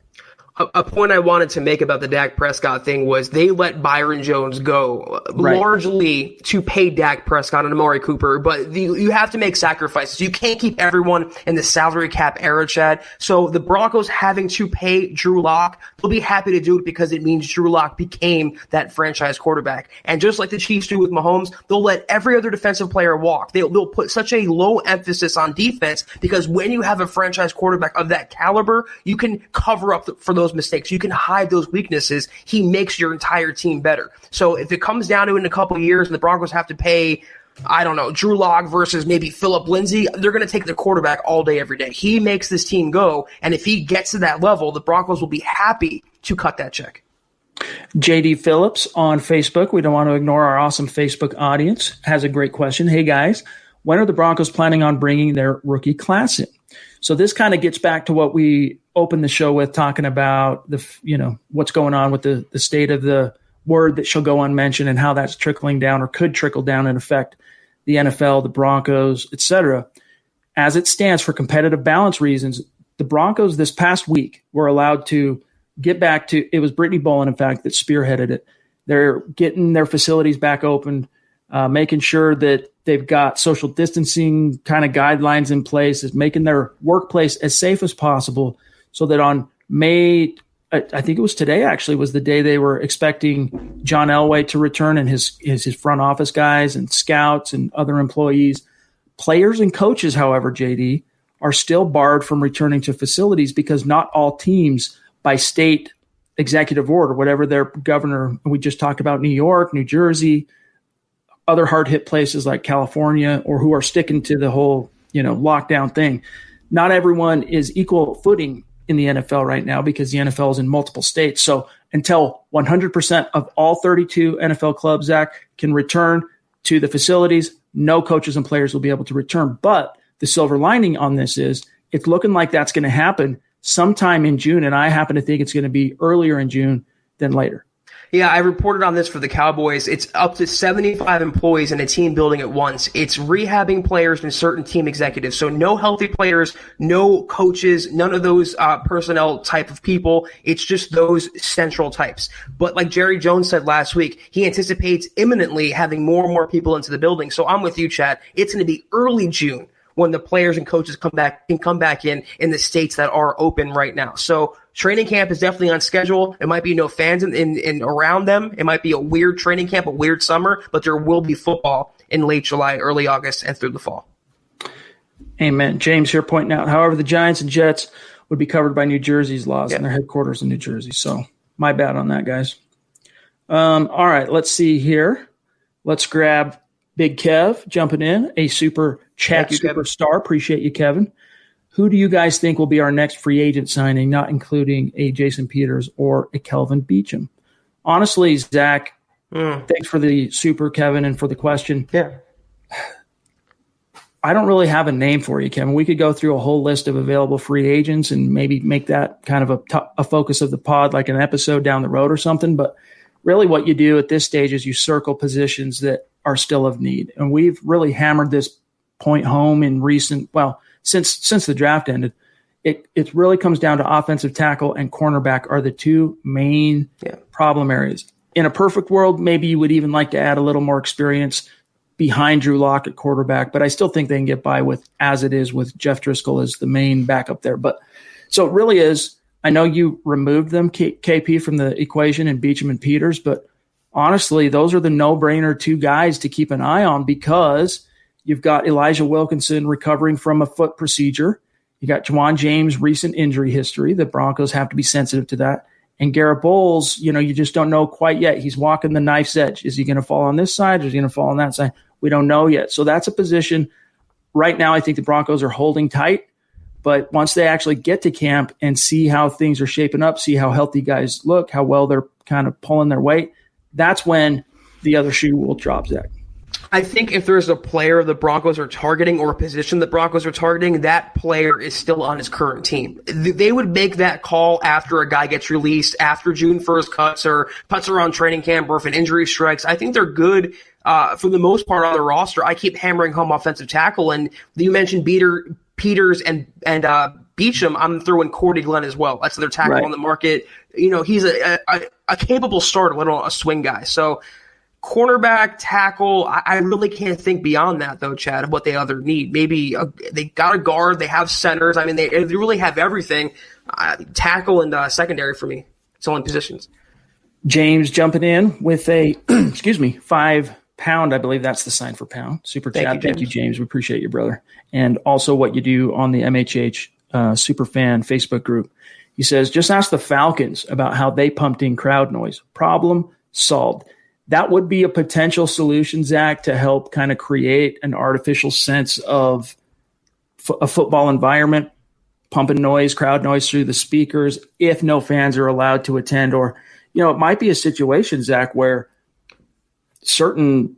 A point I wanted to make about the Dak Prescott thing was they let Byron Jones go largely to pay Dak Prescott and Amari Cooper, but you have to make sacrifices. You can't keep everyone in the salary cap era, Chad. So the Broncos having to pay Drew Lock, they'll be happy to do it because it means Drew Lock became that franchise quarterback. And just like the Chiefs do with Mahomes, they'll let every other defensive player walk. They'll put such a low emphasis on defense because when you have a franchise quarterback of that caliber, you can cover up for those mistakes. You can hide those weaknesses. He makes your entire team better. So if it comes down to it in a couple of years and the Broncos have to pay, I don't know, Drew Lock versus maybe Phillip Lindsay, they're going to take the quarterback all day, every day. He makes this team go. And if he gets to that level, the Broncos will be happy to cut that check. JD Phillips on Facebook, we don't want to ignore our awesome Facebook audience, has a great question. Hey guys, when are the Broncos planning on bringing their rookie class in? So this kind of gets back to what we opened the show with, talking about what's going on with the state of the word that shall go unmentioned and how that's trickling down or could trickle down and affect the NFL, the Broncos, etc. As it stands, for competitive balance reasons, the Broncos this past week were allowed to get back to, it was Brittany Boland, in fact, that spearheaded it. They're getting their facilities back open, making sure that they've got social distancing kind of guidelines in place, is making their workplace as safe as possible, so that on May, I think it was today actually, was the day they were expecting John Elway to return and his front office guys and scouts and other employees. Players and coaches, however, JD, are still barred from returning to facilities because not all teams by state executive order, whatever their governor, we just talked about New York, New Jersey, other hard hit places like California, or who are sticking to the whole, lockdown thing. Not everyone is equal footing in the NFL right now because the NFL is in multiple states. So until 100% of all 32 NFL clubs, Zach, can return to the facilities, no coaches and players will be able to return. But the silver lining on this is it's looking like that's going to happen sometime in June, and I happen to think it's going to be earlier in June than later. Yeah, I reported on this for the Cowboys. It's up to 75 employees in a team building at once. It's rehabbing players and certain team executives. So no healthy players, no coaches, none of those personnel type of people. It's just those central types. But like Jerry Jones said last week, he anticipates imminently having more and more people into the building. So I'm with you, Chad. It's going to be early June when the players and coaches can come back in the states that are open right now. So training camp is definitely on schedule. It might be no fans in around them. It might be a weird training camp, a weird summer, but there will be football in late July, early August, and through the fall. Amen. James here pointing out, however, the Giants and Jets would be covered by New Jersey's laws and their headquarters in New Jersey. So my bad on that, guys. All right, let's see here. Let's grab Big Kev jumping in, a super chat superstar. Appreciate you, Kevin. Who do you guys think will be our next free agent signing, not including a Jason Peters or a Kelvin Beachum? Honestly, Zach, thanks for the super, Kevin, and for the question. Yeah. I don't really have a name for you, Kevin. We could go through a whole list of available free agents and maybe make that kind of a focus of the pod, like an episode down the road or something. But really what you do at this stage is you circle positions that are still of need. And we've really hammered this point home in since the draft ended. It really comes down to offensive tackle and cornerback are the two main problem areas. In a perfect world, maybe you would even like to add a little more experience behind Drew Lock at quarterback, but I still think they can get by with, as it is with Jeff Driscoll as the main backup there. But so it really is, I know you removed them, KP, from the equation and Beachum and Peters, but honestly, those are the no-brainer two guys to keep an eye on because you've got Elijah Wilkinson recovering from a foot procedure. You got Juwan James' recent injury history. The Broncos have to be sensitive to that. And Garrett Bowles, you just don't know quite yet. He's walking the knife's edge. Is he going to fall on this side or is he going to fall on that side? We don't know yet. So that's a position right now I think the Broncos are holding tight. But once they actually get to camp and see how things are shaping up, see how healthy guys look, how well they're kind of pulling their weight, that's when the other shoe will drop, Zach. I think if there's a player the Broncos are targeting or a position the Broncos are targeting, that player is still on his current team. They would make that call after a guy gets released, after June 1st cuts around training camp, or if an injury strikes. I think they're good for the most part on the roster. I keep hammering home offensive tackle, and you mentioned Peters and Beachum. I'm throwing Cordy Glenn as well. That's their tackle on the market. He's a capable starter, let alone a swing guy. So cornerback, tackle, I really can't think beyond that, though, Chad, of what they other need. Maybe they got a guard, they have centers. I mean, they really have everything. Tackle and secondary for me. It's only positions. James jumping in with a, £5, I believe that's the sign for pound. Super chat. Thank you, James. We appreciate you, brother. And also what you do on the MHH Superfan Facebook group. He says, just ask the Falcons about how they pumped in crowd noise. Problem solved. That would be a potential solution, Zach, to help kind of create an artificial sense of a football environment, pumping noise, crowd noise through the speakers, if no fans are allowed to attend. Or, it might be a situation, Zach, where certain,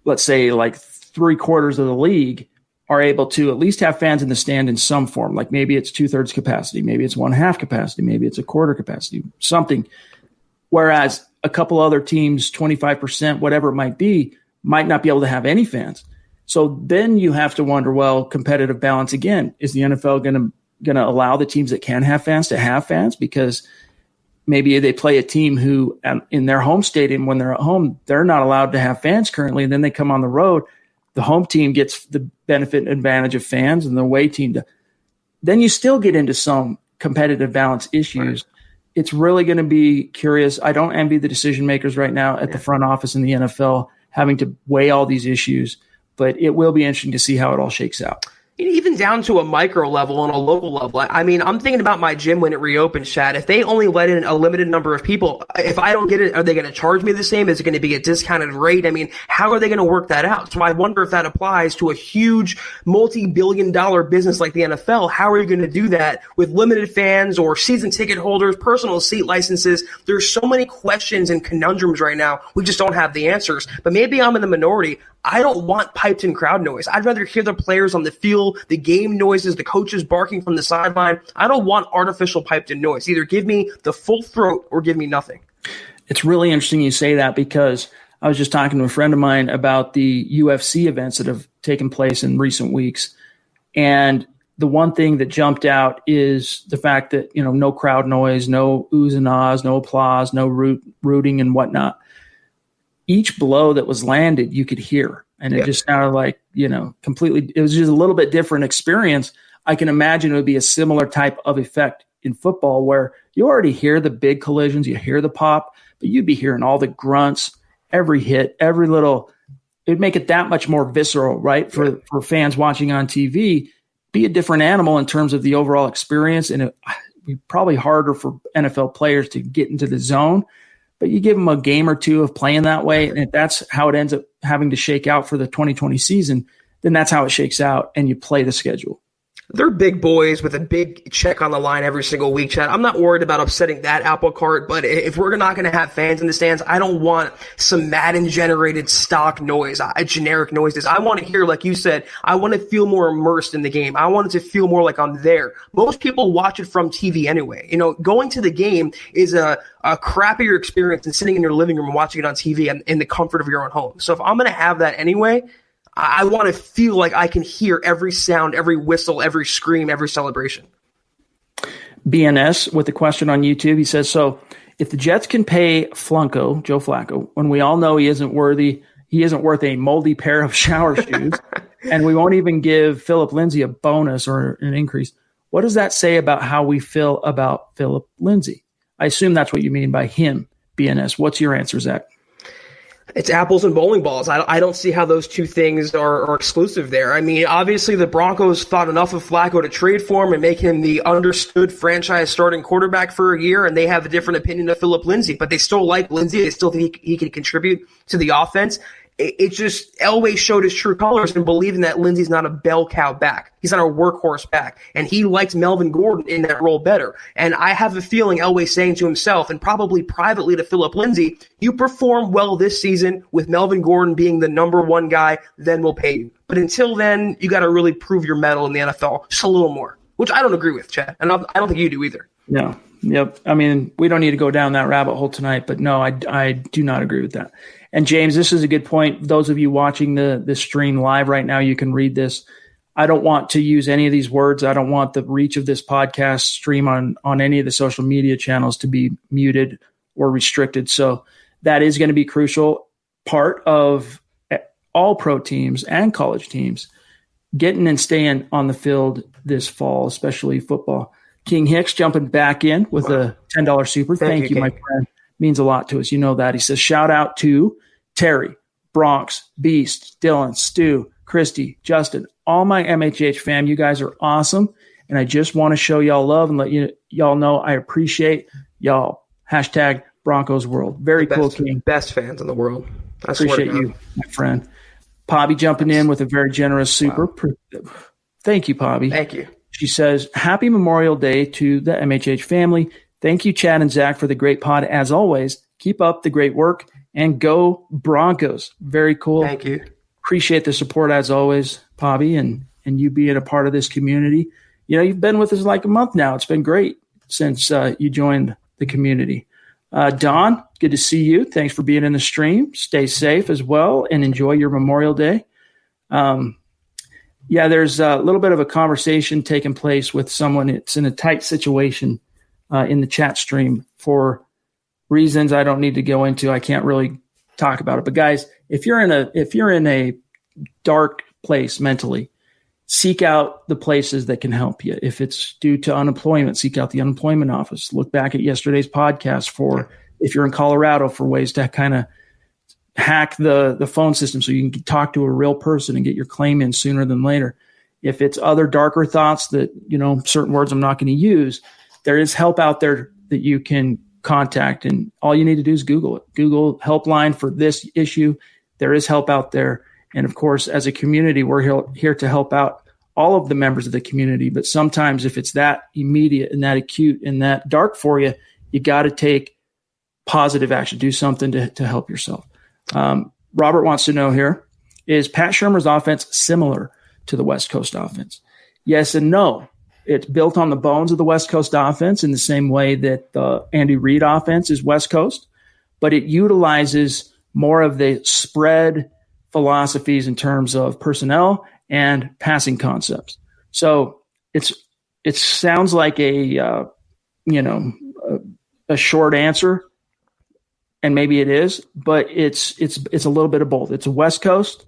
let's say like 3/4 of the league are able to at least have fans in the stand in some form. Like maybe it's 2/3 capacity, maybe it's 1/2 capacity, maybe it's a quarter capacity, something. Whereas a couple other teams, 25%, whatever it might be, might not be able to have any fans. So then you have to wonder, well, competitive balance again. Is the NFL going to allow the teams that can have fans to have fans? Because maybe they play a team who in their home stadium, when they're at home, they're not allowed to have fans currently. And then they come on the road. The home team gets the benefit and advantage of fans and the away team. Then you still get into some competitive balance issues. Right. It's really going to be curious. I don't envy the decision makers right now at the front office in the NFL having to weigh all these issues, but it will be interesting to see how it all shakes out. Even down to a micro level and a local level. I mean, I'm thinking about my gym when it reopens, Chad. If they only let in a limited number of people, if I don't get it, are they going to charge me the same? Is it going to be a discounted rate? I mean, how are they going to work that out? So I wonder if that applies to a huge multi-billion-dollar business like the NFL. How are you going to do that with limited fans or season ticket holders, personal seat licenses? There's so many questions and conundrums right now. We just don't have the answers. But maybe I'm in the minority. I don't want piped-in crowd noise. I'd rather hear the players on the field, the game noises, the coaches barking from the sideline. I don't want artificial piped-in noise. Either give me the full throat or give me nothing. It's really interesting you say that because I was just talking to a friend of mine about the UFC events that have taken place in recent weeks. And the one thing that jumped out is the fact that, no crowd noise, no oohs and ahs, no applause, no rooting and whatnot. Each blow that was landed, you could hear. And it just sounded like, completely, it was just a little bit different experience. I can imagine it would be a similar type of effect in football where you already hear the big collisions, you hear the pop, but you'd be hearing all the grunts, every hit, every little, it'd make it that much more visceral, right? For fans watching on TV, be a different animal in terms of the overall experience. And it'd be probably harder for NFL players to get into the zone. But you give them a game or two of playing that way, and if that's how it ends up having to shake out for the 2020 season, then that's how it shakes out, and you play the schedule. They're big boys with a big check on the line every single week, Chad. I'm not worried about upsetting that apple cart, but if we're not going to have fans in the stands, I don't want some Madden-generated stock noise, generic noises. I want to hear, like you said, I want to feel more immersed in the game. I want it to feel more like I'm there. Most people watch it from TV anyway. Going to the game is a crappier experience than sitting in your living room and watching it on TV and in the comfort of your own home. So if I'm going to have that anyway, I want to feel like I can hear every sound, every whistle, every scream, every celebration. BNS with a question on YouTube. He says, so if the Jets can pay Joe Flacco, when we all know he isn't worth a moldy pair of shower shoes, and we won't even give Philip Lindsay a bonus or an increase, what does that say about how we feel about Philip Lindsay? I assume that's what you mean by him, BNS. What's your answer, Zach? It's apples and bowling balls. I don't see how those two things are exclusive there. I mean, obviously the Broncos thought enough of Flacco to trade for him and make him the understood franchise starting quarterback for a year, and they have a different opinion of Philip Lindsay, but they still like Lindsay. They still think he can contribute to the offense. It just Elway showed his true colors in believing that Lindsay's not a bell cow back. He's not a workhorse back. And he liked Melvin Gordon in that role better. And I have a feeling Elway's saying to himself and probably privately to Philip Lindsay, you perform well this season with Melvin Gordon being the number one guy, then we'll pay you. But until then, you got to really prove your mettle in the NFL just a little more, which I don't agree with, Chad. And I don't think you do either. No. Yep. I mean, we don't need to go down that rabbit hole tonight, but no, I do not agree with that. And James, this is a good point. Those of you watching the stream live right now, you can read this. I don't want to use any of these words. I don't want the reach of this podcast stream on any of the social media channels to be muted or restricted. So that is going to be crucial part of all pro teams and college teams getting and staying on the field this fall, especially football. King Hicks jumping back in with a $10 super. Thank you, my friend. Means a lot to us. You know that. He says, shout out to Terry, Bronx, Beast, Dylan, Stu, Christy, Justin, all my MHH fam. You guys are awesome. And I just want to show y'all love and let y'all know I appreciate y'all. Hashtag Broncos World. Very cool, King. Best fans in the world. I appreciate you, my friend. Pobby jumping in with a very generous super. Wow. Thank you, Pobby. Thank you. She says, happy Memorial Day to the MHH family. Thank you, Chad and Zach, for the great pod. As always, keep up the great work and go Broncos. Very cool. Thank you. Appreciate the support as always, Pobby, and and you being a part of this community. You know, you've been with us like a month now. It's been great since you joined the community. Don, good to see you. Thanks for being in the stream. Stay safe as well and enjoy your Memorial Day. There's a little bit of a conversation taking place with someone. It's in a tight situation in the chat stream for reasons I don't need to go into. I can't really talk about it. But guys, if you're in a dark place mentally, seek out the places that can help you. If it's due to unemployment, seek out the unemployment office. Look back at yesterday's podcast for, if you're in Colorado, for ways to kind of hack the phone system so you can talk to a real person and get your claim in sooner than later. If it's other darker thoughts that, you know, certain words I'm not going to use, there is help out there that you can contact. And all you need to do is Google it. Google helpline for this issue. There is help out there. And of course, as a community, we're here to help out all of the members of the community. But sometimes if it's that immediate and that acute and that dark for you, you got to take positive action, do something to help yourself. Robert wants to know here, is Pat Shurmur's offense similar to the West Coast offense? Yes and no. It's built on the bones of the West Coast offense in the same way that the Andy Reid offense is West Coast, but it utilizes more of the spread philosophies in terms of personnel and passing concepts. So it sounds like a short answer, and maybe it is, but it's a little bit of both. It's a West Coast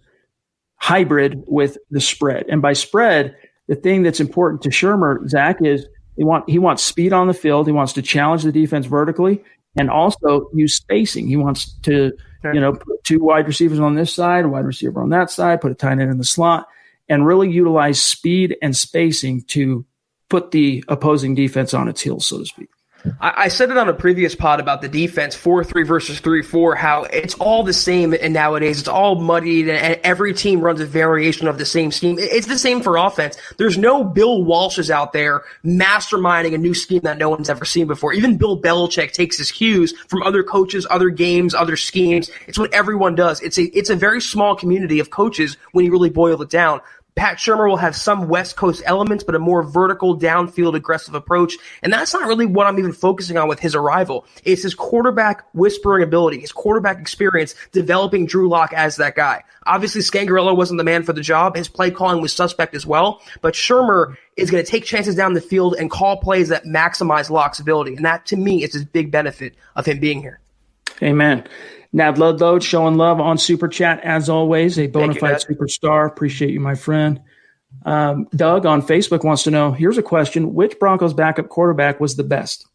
hybrid with the spread. And by spread, the thing that's important to Shurmur, Zach, is he wants speed on the field. He wants to challenge the defense vertically and also use spacing. He wants to, put two wide receivers on this side, a wide receiver on that side, put a tight end in the slot, and really utilize speed and spacing to put the opposing defense on its heels, so to speak. I said it on a previous pod about the defense, 4-3 versus 3-4, how it's all the same, and nowadays it's all muddied, and every team runs a variation of the same scheme. It's the same for offense. There's no Bill Walshes out there masterminding a new scheme that no one's ever seen before. Even Bill Belichick takes his cues from other coaches, other games, other schemes. It's what everyone does. It's a very small community of coaches when you really boil it down. Pat Shurmur will have some West Coast elements, but a more vertical, downfield, aggressive approach. And that's not really what I'm even focusing on with his arrival. It's his quarterback whispering ability, his quarterback experience, developing Drew Lock as that guy. Obviously, Scangarello wasn't the man for the job. His play calling was suspect as well. But Shurmur is going to take chances down the field and call plays that maximize Lock's ability. And that, to me, is his big benefit of him being here. Amen. Nad Ludlow showing love on Super Chat, as always, a bona fide superstar. Appreciate you, my friend. Doug on Facebook wants to know, here's a question. Which Broncos backup quarterback was the best?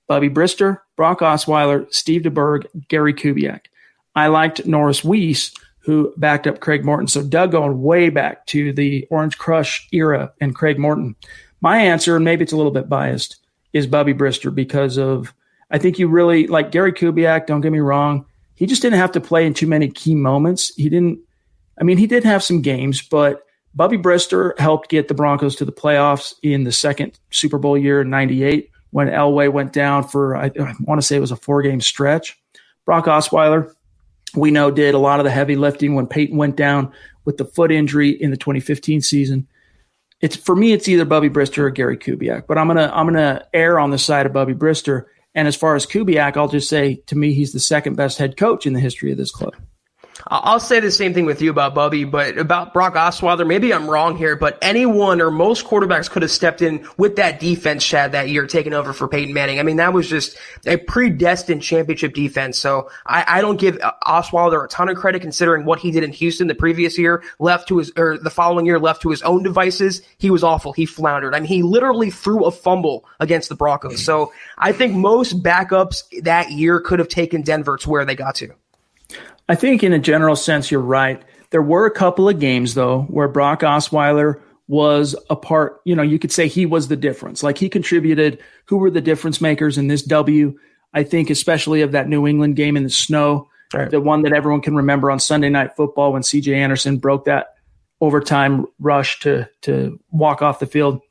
Bubby Brister, Brock Osweiler, Steve DeBerg, Gary Kubiak. I liked Norris Weiss, who backed up Craig Morton. So Doug going way back to the Orange Crush era and Craig Morton. My answer, and maybe it's a little bit biased, is Bubby Brister because of, I think you really, like Gary Kubiak, don't get me wrong, he just didn't have to play in too many key moments. He did have some games, but Bubby Brister helped get the Broncos to the playoffs in the second Super Bowl year in 98 when Elway went down for, I want to say it was a 4-game stretch. Brock Osweiler, we know, did a lot of the heavy lifting when Peyton went down with the foot injury in the 2015 season. For me, it's either Bubby Brister or Gary Kubiak, but I'm gonna err on the side of Bubby Brister. And as far as Kubiak, I'll just say, to me, he's the second best head coach in the history of this club. I'll say the same thing with you about Bubby, but about Brock Osweiler, maybe I'm wrong here, but anyone or most quarterbacks could have stepped in with that defense, Chad, that year, taking over for Peyton Manning. I mean, that was just a predestined championship defense. So I don't give Osweiler a ton of credit considering what he did in Houston the previous year, the following year left to his own devices. He was awful. He floundered. I mean, he literally threw a fumble against the Broncos. So I think most backups that year could have taken Denver to where they got to. I think in a general sense, you're right. There were a couple of games, though, where Brock Osweiler was a part. You could say he was the difference. Like, he contributed. Who were the difference makers in this W? I think especially of that New England game in the snow, right. The one that everyone can remember on Sunday Night Football when C.J. Anderson broke that overtime rush to walk off the field.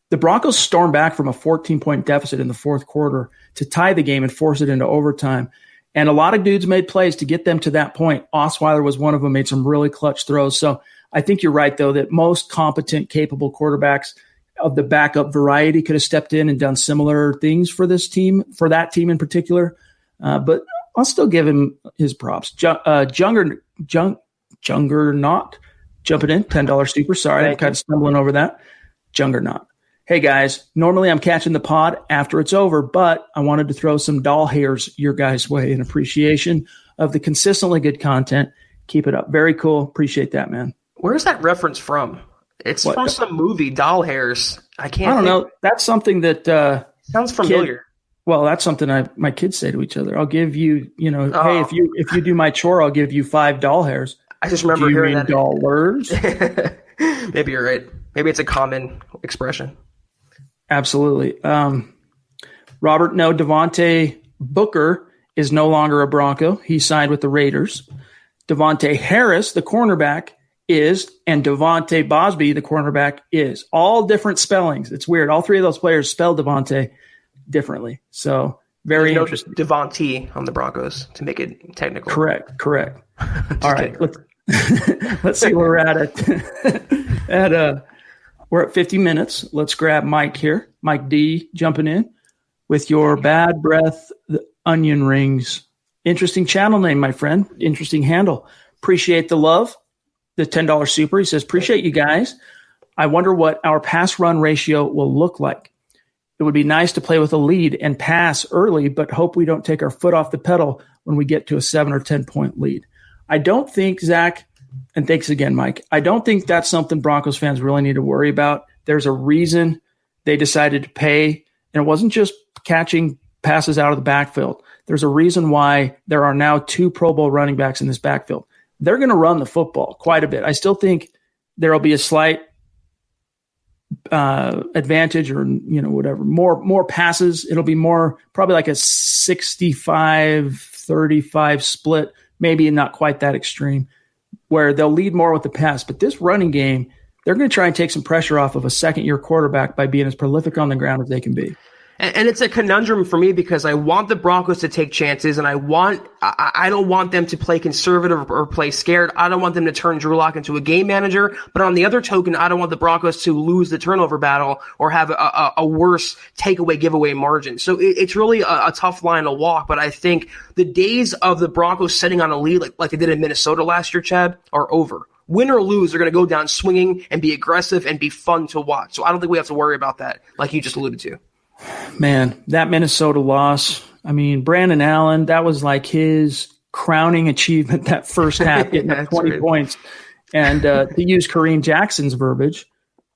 The Broncos stormed back from a 14-point deficit in the fourth quarter to tie the game and force it into overtime. And a lot of dudes made plays to get them to that point. Osweiler was one of them, made some really clutch throws. So I think you're right, though, that most competent, capable quarterbacks of the backup variety could have stepped in and done similar things for this team, for that team in particular. But I'll still give him his props. Juggernaut jumping in, $10 super. Sorry, I'm kind of stumbling over that. Juggernaut. Hey, guys, normally I'm catching the pod after it's over, but I wanted to throw some doll hairs your guys' way in appreciation of the consistently good content. Keep it up. Very cool. Appreciate that, man. Where's that reference from? It's from some movie, Doll Hairs. I don't know. That's something that sounds familiar. That's something my kids say to each other. I'll give you, hey, if you do my chore, I'll give you 5 doll hairs. I just remember hearing that. Dollars? Maybe you're right. Maybe it's a common expression. Absolutely. Robert, no, Devontae Booker is no longer a Bronco. He signed with the Raiders. Devontae Harris, the cornerback, is, and Devontae Bosby, the cornerback, is. All different spellings. It's weird. All 3 of those players spell Devontae differently. So very interesting. Devontae on the Broncos to make it technical. Correct. All right. Let's see where we're at. We're at 50 minutes. Let's grab Mike here. Mike D jumping in with your bad breath, the onion rings. Interesting channel name, my friend. Interesting handle. Appreciate the love. The $10 super. He says, appreciate you guys. I wonder what our pass run ratio will look like. It would be nice to play with a lead and pass early, but hope we don't take our foot off the pedal when we get to a 7 or 10 point lead. I don't think, Zach, and thanks again, Mike, I don't think that's something Broncos fans really need to worry about. There's a reason they decided to pay, and it wasn't just catching passes out of the backfield. There's a reason why there are now 2 Pro Bowl running backs in this backfield. They're going to run the football quite a bit. I still think there will be a slight advantage or, whatever, more passes. It'll be more probably like a 65-35 split, maybe not quite that extreme, where they'll lead more with the pass. But this running game, they're going to try and take some pressure off of a second-year quarterback by being as prolific on the ground as they can be. And it's a conundrum for me because I want the Broncos to take chances, and I don't want them to play conservative or play scared. I don't want them to turn Drew Lock into a game manager. But on the other token, I don't want the Broncos to lose the turnover battle or have a worse takeaway giveaway margin. So it's really a tough line to walk. But I think the days of the Broncos sitting on a lead like they did in Minnesota last year, Chad, are over. Win or lose, they're going to go down swinging and be aggressive and be fun to watch. So I don't think we have to worry about that, like you just alluded to. Man, that Minnesota loss, I mean, Brandon Allen, that was like his crowning achievement that first half, getting up 20 points. And to use Kareem Jackson's verbiage,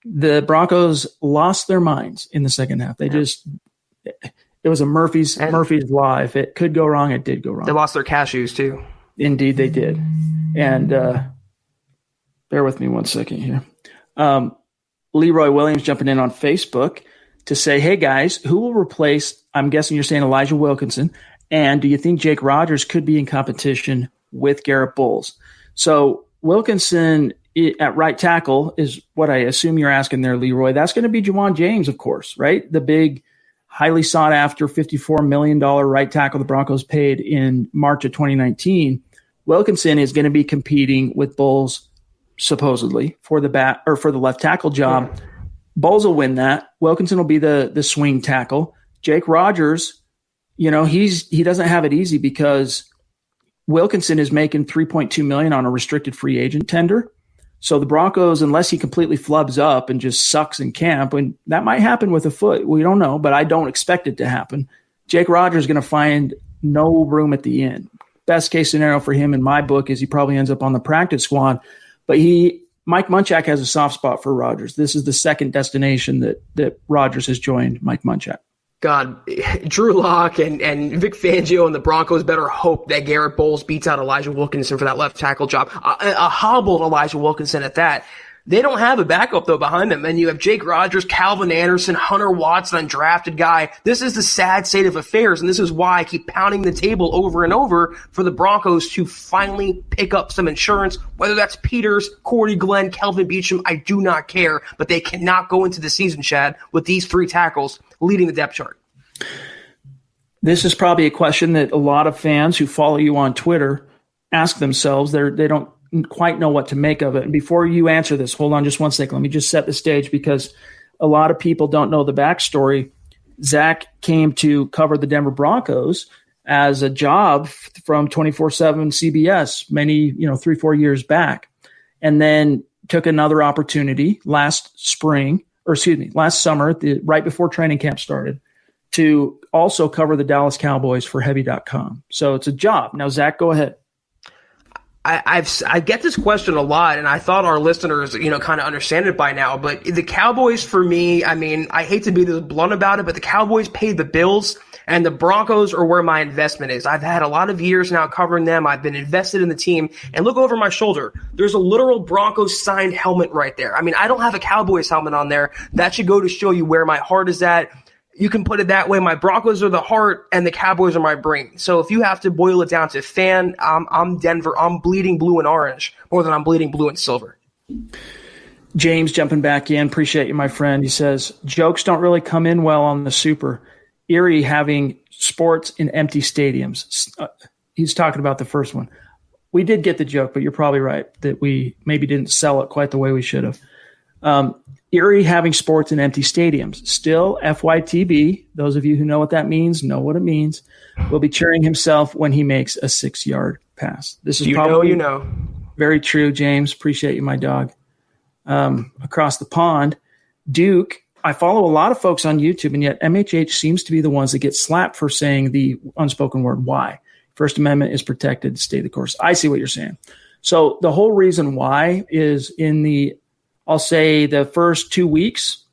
the Broncos lost their minds in the second half. They just – it was a Murphy's Law. If it could go wrong, it did go wrong. They lost their cashews too. Indeed, they did. And bear with me one second here. Leroy Williams jumping in on Facebook to say, hey, guys, who will replace, I'm guessing you're saying Elijah Wilkinson, and do you think Jake Rodgers could be in competition with Garrett Bowles? So Wilkinson at right tackle is what I assume you're asking there, Leroy. That's going to be Juwan James, of course, right? The big, highly sought-after $54 million right tackle the Broncos paid in March of 2019. Wilkinson is going to be competing with Bowles, supposedly, for the left tackle job. Yeah. Bowles will win that. Wilkinson will be the swing tackle. Jake Rodgers, he doesn't have it easy because Wilkinson is making $3.2 million on a restricted free agent tender. So the Broncos, unless he completely flubs up and just sucks in camp, and that might happen with a foot, we don't know, but I don't expect it to happen. Jake Rodgers is going to find no room at the end. Best case scenario for him in my book is he probably ends up on the practice squad, but Mike Munchak has a soft spot for Rodgers. This is the second destination that Rodgers has joined Mike Munchak. God, Drew Lock and Vic Fangio and the Broncos better hope that Garrett Bowles beats out Elijah Wilkinson for that left tackle job. A hobbled Elijah Wilkinson at that. They don't have a backup, though, behind them. And you have Jake Rodgers, Calvin Anderson, Hunter Watson, undrafted guy. This is the sad state of affairs, and this is why I keep pounding the table over and over for the Broncos to finally pick up some insurance, whether that's Peters, Cordy Glenn, Kelvin Beachum, I do not care. But they cannot go into the season, Chad, with these 3 tackles leading the depth chart. This is probably a question that a lot of fans who follow you on Twitter ask themselves. They don't quite know what to make of it. And before you answer this, hold on just one second. Let me just set the stage because a lot of people don't know the backstory. Zach came to cover the Denver Broncos as a job from 24/7 CBS many, 3-4 years back, and then took another opportunity last summer, right before training camp started, to also cover the Dallas Cowboys for Heavy.com. So it's a job. Now, Zach, go ahead. I get this question a lot, and I thought our listeners, kind of understand it by now. But the Cowboys, for me, I mean, I hate to be this blunt about it, but the Cowboys pay the bills, and the Broncos are where my investment is. I've had a lot of years now covering them. I've been invested in the team, and look over my shoulder. There's a literal Broncos signed helmet right there. I mean, I don't have a Cowboys helmet on there. That should go to show you where my heart is at. You can put it that way. My Broncos are the heart and the Cowboys are my brain. So if you have to boil it down to fan, I'm Denver. I'm bleeding blue and orange more than I'm bleeding blue and silver. James jumping back in. Appreciate you, my friend. He says, jokes don't really come in well on the Super. Eerie having sports in empty stadiums. He's talking about the first one. We did get the joke, but you're probably right that we maybe didn't sell it quite the way we should have. Eerie having sports in empty stadiums. Still, FYTB, those of you who know what that means, know what it means, will be cheering himself when he makes a 6-yard pass. This is probably very true, James. Appreciate you, my dog. Across the pond, Duke, I follow a lot of folks on YouTube, and yet MHH seems to be the ones that get slapped for saying the unspoken word, why? First Amendment is protected, stay the course. I see what you're saying. So the whole reason why is in the I'll say the first 2 weeks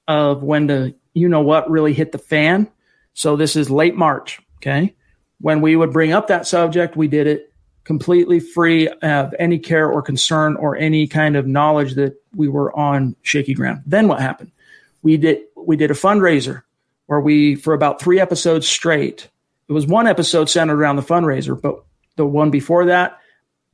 of when the you-know-what really hit the fan. So this is late March, okay? When we would bring up that subject, we did it completely free of any care or concern or any kind of knowledge that we were on shaky ground. Then what happened? We did a fundraiser where we, for about 3 episodes straight, it was one episode centered around the fundraiser, but the one before that,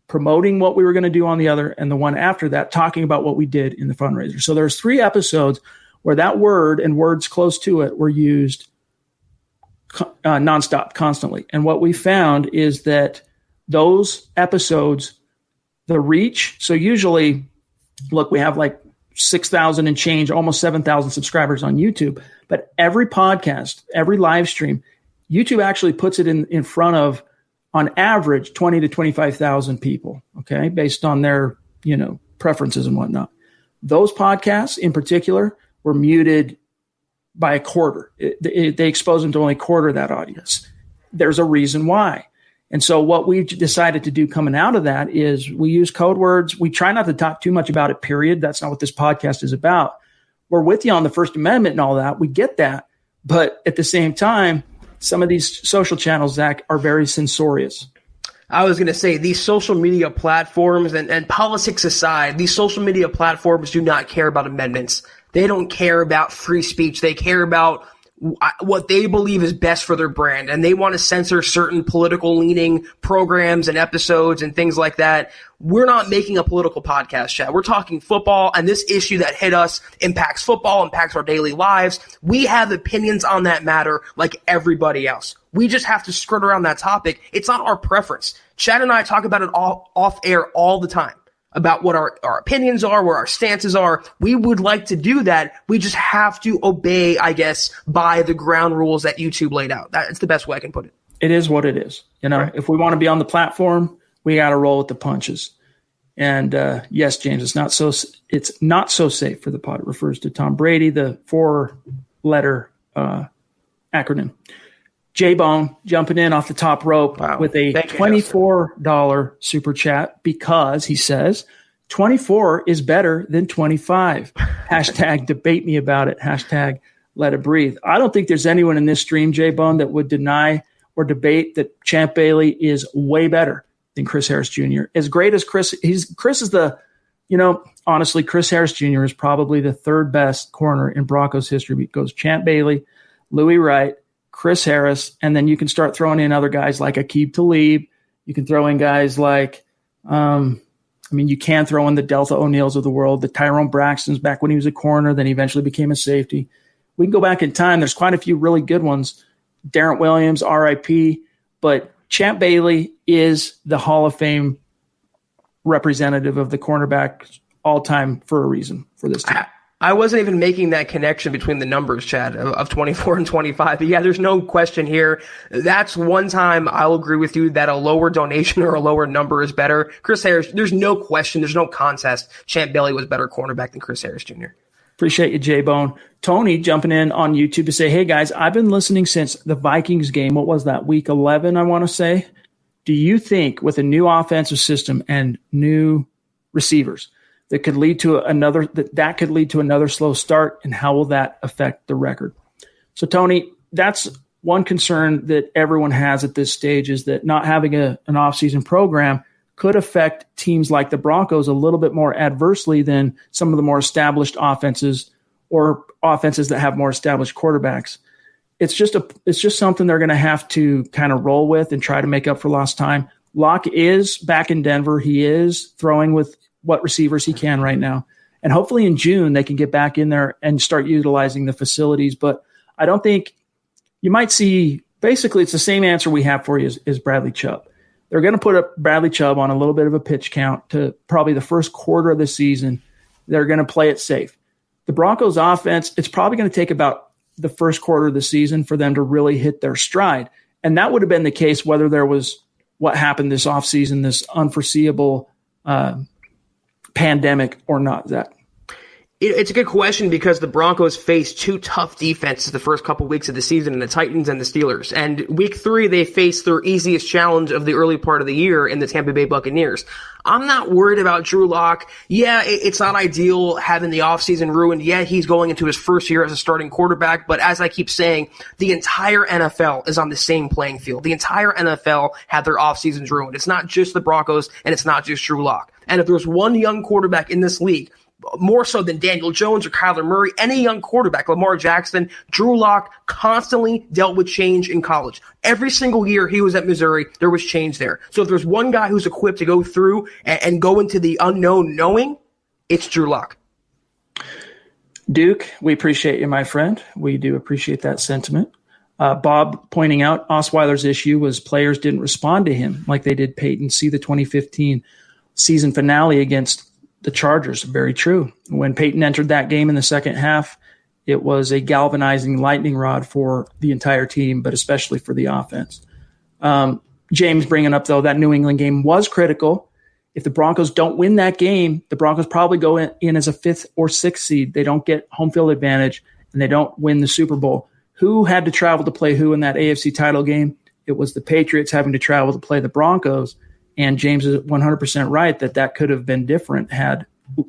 promoting what we were going to do on the other, and the one after that, talking about what we did in the fundraiser. So there's 3 episodes where that word and words close to it were used nonstop, constantly. And what we found is that those episodes, the reach, so usually, look, we have like 6,000 and change, almost 7,000 subscribers on YouTube, but every podcast, every live stream, YouTube actually puts it in front of, on average, 20 to 25,000 people, okay, based on their, preferences and whatnot. Those podcasts in particular were muted by a quarter. They exposed them to only a quarter of that audience. There's a reason why. And so what we've decided to do coming out of that is we use code words. We try not to talk too much about it, period. That's not what this podcast is about. We're with you on the First Amendment and all that. We get that. But at the same time, some of these social channels, Zach, are very censorious. I was going to say, these social media platforms and politics aside, these social media platforms do not care about amendments. They don't care about free speech. They care about what they believe is best for their brand, and they want to censor certain political leaning programs and episodes and things like that. We're not making a political podcast, Chad. We're talking football, and this issue that hit us impacts football, impacts our daily lives. We have opinions on that matter like everybody else. We just have to skirt around that topic. It's not our preference. Chad and I talk about it all off air all the time, about what our opinions are, where our stances are. We would like to do that. We just have to obey, I guess, by the ground rules that YouTube laid out. That's the best way I can put it. It is what it is. Right. If we want to be on the platform, we got to roll with the punches. And yes, James, it's not so safe for the pod. It refers to Tom Brady, the 4-letter acronym. J-Bone jumping in off the top rope with a $24 super chat because he says 24 is better than 25. Hashtag debate me about it. Hashtag let it breathe. I don't think there's anyone in this stream, J-Bone, that would deny or debate that Champ Bailey is way better than Chris Harris Jr. As great as Chris is the, honestly, Chris Harris Jr. is probably the 3rd best corner in Broncos history. It goes Champ Bailey, Louis Wright, Chris Harris, and then you can start throwing in other guys like Aqib Talib. You can throw in guys like, you can throw in the Delta O'Neills of the world, the Tyrone Braxtons back when he was a corner, then he eventually became a safety. We can go back in time. There's quite a few really good ones. Darrent Williams, RIP, but Champ Bailey is the Hall of Fame representative of the cornerback all time for a reason for this team. I wasn't even making that connection between the numbers, Chad, of 24 and 25. But yeah, there's no question here. That's one time I'll agree with you that a lower donation or a lower number is better. Chris Harris, there's no question, there's no contest. Champ Bailey was better cornerback than Chris Harris Jr. Appreciate you, J-Bone. Tony jumping in on YouTube to say, hey, guys, I've been listening since the Vikings game. What was that, week 11, I want to say? Do you think with a new offensive system and new receivers that could lead to another slow start, and how will that affect the record? So, Tony, that's one concern that everyone has at this stage, is that not having an offseason program could affect teams like the Broncos a little bit more adversely than some of the more established offenses or offenses that have more established quarterbacks. It's just something they're going to have to kind of roll with and try to make up for lost time. Locke is back in Denver. He is throwing with what receivers he can right now. And hopefully in June they can get back in there and start utilizing the facilities. But I don't think you might see – basically it's the same answer we have for you as Bradley Chubb. They're going to put up Bradley Chubb on a little bit of a pitch count to probably the first quarter of the season. They're going to play it safe. The Broncos offense, it's probably going to take about the first quarter of the season for them to really hit their stride. And that would have been the case whether there was what happened this offseason, this unforeseeable pandemic or not, Zach. It's a good question because the Broncos faced two tough defenses the first couple weeks of the season, in the Titans and the Steelers. And week 3, they faced their easiest challenge of the early part of the year in the Tampa Bay Buccaneers. I'm not worried about Drew Lock. Yeah, it's not ideal having the offseason ruined. Yeah, he's going into his first year as a starting quarterback. But as I keep saying, the entire NFL is on the same playing field. The entire NFL had their offseasons ruined. It's not just the Broncos, and it's not just Drew Lock. And if there's one young quarterback in this league, more so than Daniel Jones or Kyler Murray, any young quarterback, Lamar Jackson, Drew Lock constantly dealt with change in college. Every single year he was at Missouri, there was change there. So if there's one guy who's equipped to go through and go into the unknown knowing, it's Drew Lock. Duke, we appreciate you, my friend. We do appreciate that sentiment. Bob pointing out Osweiler's issue was players didn't respond to him like they did Peyton. See the 2015 season finale against the Chargers. Very true. When Peyton entered that game in the second half, it was a galvanizing lightning rod for the entire team, but especially for the offense. James bringing up, though, that New England game was critical. If the Broncos don't win that game, the Broncos probably go in as a 5th or 6th seed. They don't get home field advantage, and they don't win the Super Bowl. Who had to travel to play who in that AFC title game? It was the Patriots having to travel to play the Broncos. And James is 100% right that could have been different had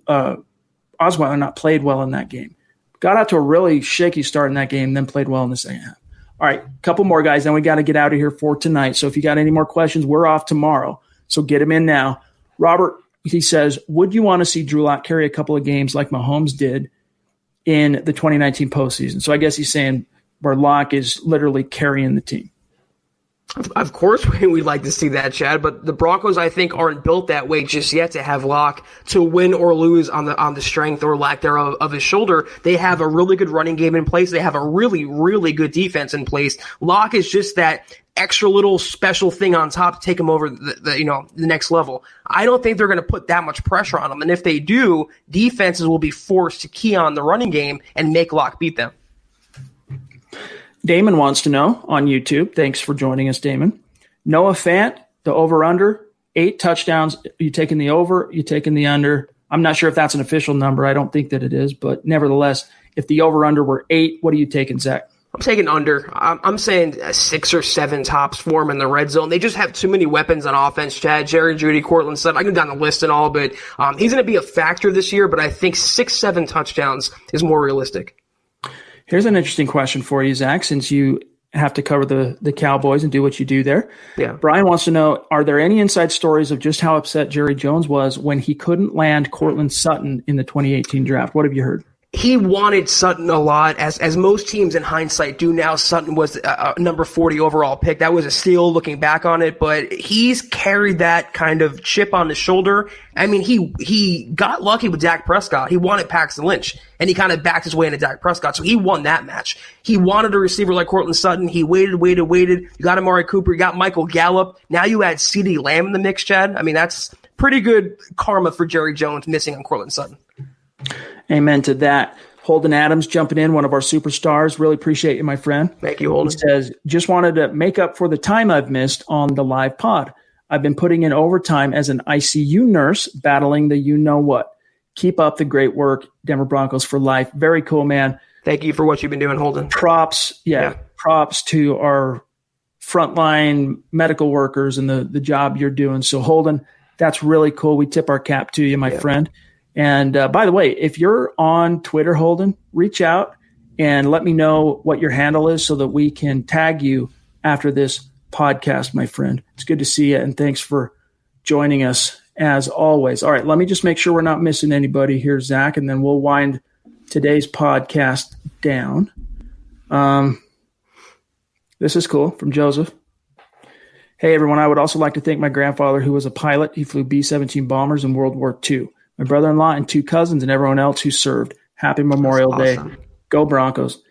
Osweiler not played well in that game. Got out to a really shaky start in that game, then played well in the second half. All right, a couple more guys, then we got to get out of here for tonight. So if you got any more questions, we're off tomorrow. So get them in now. Robert, he says, would you want to see Drew Lock carry a couple of games like Mahomes did in the 2019 postseason? So I guess he's saying where Lock is literally carrying the team. Of course we'd like to see that, Chad, but the Broncos, I think, aren't built that way just yet to have Locke to win or lose on the strength or lack thereof of his shoulder. They have a really good running game in place. They have a really, really good defense in place. Locke is just that extra little special thing on top to take him over the next level. I don't think they're going to put that much pressure on him, and if they do, defenses will be forced to key on the running game and make Locke beat them. Damon wants to know on YouTube. Thanks for joining us, Damon. Noah Fant, the over-under, 8 touchdowns. You taking the over? You taking the under? I'm not sure if that's an official number. I don't think that it is. But nevertheless, if the over-under were 8, what are you taking, Zach? I'm taking under. I'm saying 6 or 7 tops for him in the red zone. They just have too many weapons on offense, Chad. Jerry Jeudy, Cortland Sutton. I can go down the list and all, but he's going to be a factor this year. But I think 6-7 touchdowns is more realistic. Here's an interesting question for you, Zach, since you have to cover the Cowboys and do what you do there. Yeah. Brian wants to know, are there any inside stories of just how upset Jerry Jones was when he couldn't land Cortland Sutton in the 2018 draft? What have you heard? He wanted Sutton a lot, as most teams in hindsight do now. Sutton was a number 40 overall pick. That was a steal looking back on it, but he's carried that kind of chip on his shoulder. I mean, he got lucky with Dak Prescott. He wanted Paxton Lynch, and he kind of backed his way into Dak Prescott, so he won that match. He wanted a receiver like Cortland Sutton. He waited. You got Amari Cooper. You got Michael Gallup. Now you add CeeDee Lamb in the mix, Chad. I mean, that's pretty good karma for Jerry Jones missing on Courtland Sutton. Amen to that. Holden Adams jumping in, one of our superstars. Really appreciate you, my friend. Thank you, Holden. He says, just wanted to make up for the time I've missed on the live pod. I've been putting in overtime as an ICU nurse battling the you-know-what. Keep up the great work, Denver Broncos for life. Very cool, man. Thank you for what you've been doing, Holden. Props to our frontline medical workers and the job you're doing. So, Holden, that's really cool. We tip our cap to you, my friend. And by the way, if you're on Twitter, Holden, reach out and let me know what your handle is so that we can tag you after this podcast, my friend. It's good to see you, and thanks for joining us as always. All right, let me just make sure we're not missing anybody here, Zach, and then we'll wind today's podcast down. This is cool from Joseph. Hey, everyone. I would also like to thank my grandfather, who was a pilot. He flew B-17 bombers in World War II. My brother-in-law and 2 cousins and everyone else who served. Happy Memorial Day. Go Broncos.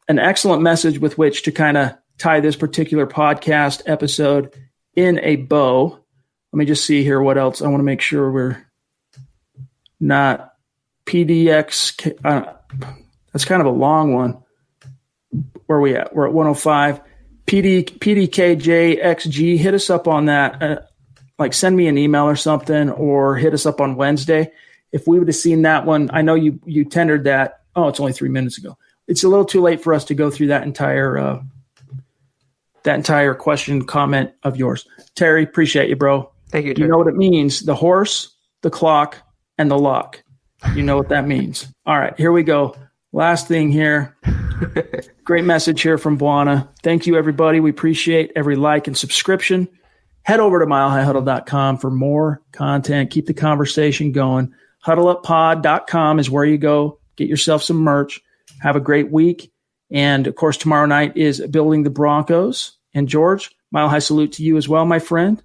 An excellent message with which to kind of tie this particular podcast episode in a bow. Let me just see here what else. I want to make sure we're not PDX. That's kind of a long one. Where are we at? We're at 105. PDKJXG. Hit us up on that. Like send me an email or something, or hit us up on Wednesday. If we would have seen that one, I know you tendered that. Oh, it's only 3 minutes ago. It's a little too late for us to go through that entire question comment of yours. Terry, appreciate you, bro. Thank you, Terry. You know what it means. The horse, the clock, and the lock. You know what that means. All right, here we go. Last thing here. Great message here from Buana. Thank you, everybody. We appreciate every like and subscription. Head over to milehighhuddle.com for more content. Keep the conversation going. HuddleUpPod.com is where you go. Get yourself some merch. Have a great week. And, of course, tomorrow night is Building the Broncos. And, George, mile high salute to you as well, my friend.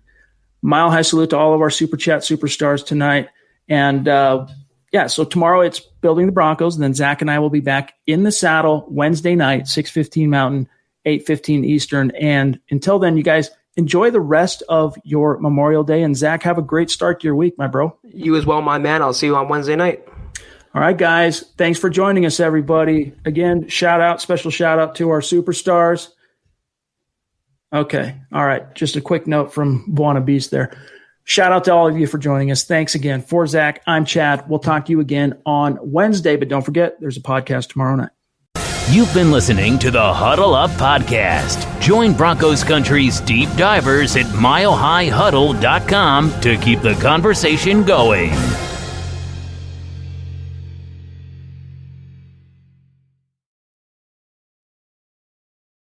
Mile high salute to all of our Super Chat superstars tonight. And, so tomorrow it's Building the Broncos. And then Zach and I will be back in the saddle Wednesday night, 6:15 Mountain, 8:15 Eastern. And until then, you guys – enjoy the rest of your Memorial Day. And, Zach, have a great start to your week, my bro. You as well, my man. I'll see you on Wednesday night. All right, guys. Thanks for joining us, everybody. Again, special shout out to our superstars. Okay. All right. Just a quick note from Buana Beast there. Shout out to all of you for joining us. Thanks again. For Zach, I'm Chad. We'll talk to you again on Wednesday, but don't forget, there's a podcast tomorrow night. You've been listening to the Huddle Up Podcast. Join Broncos Country's deep divers at milehighhuddle.com to keep the conversation going.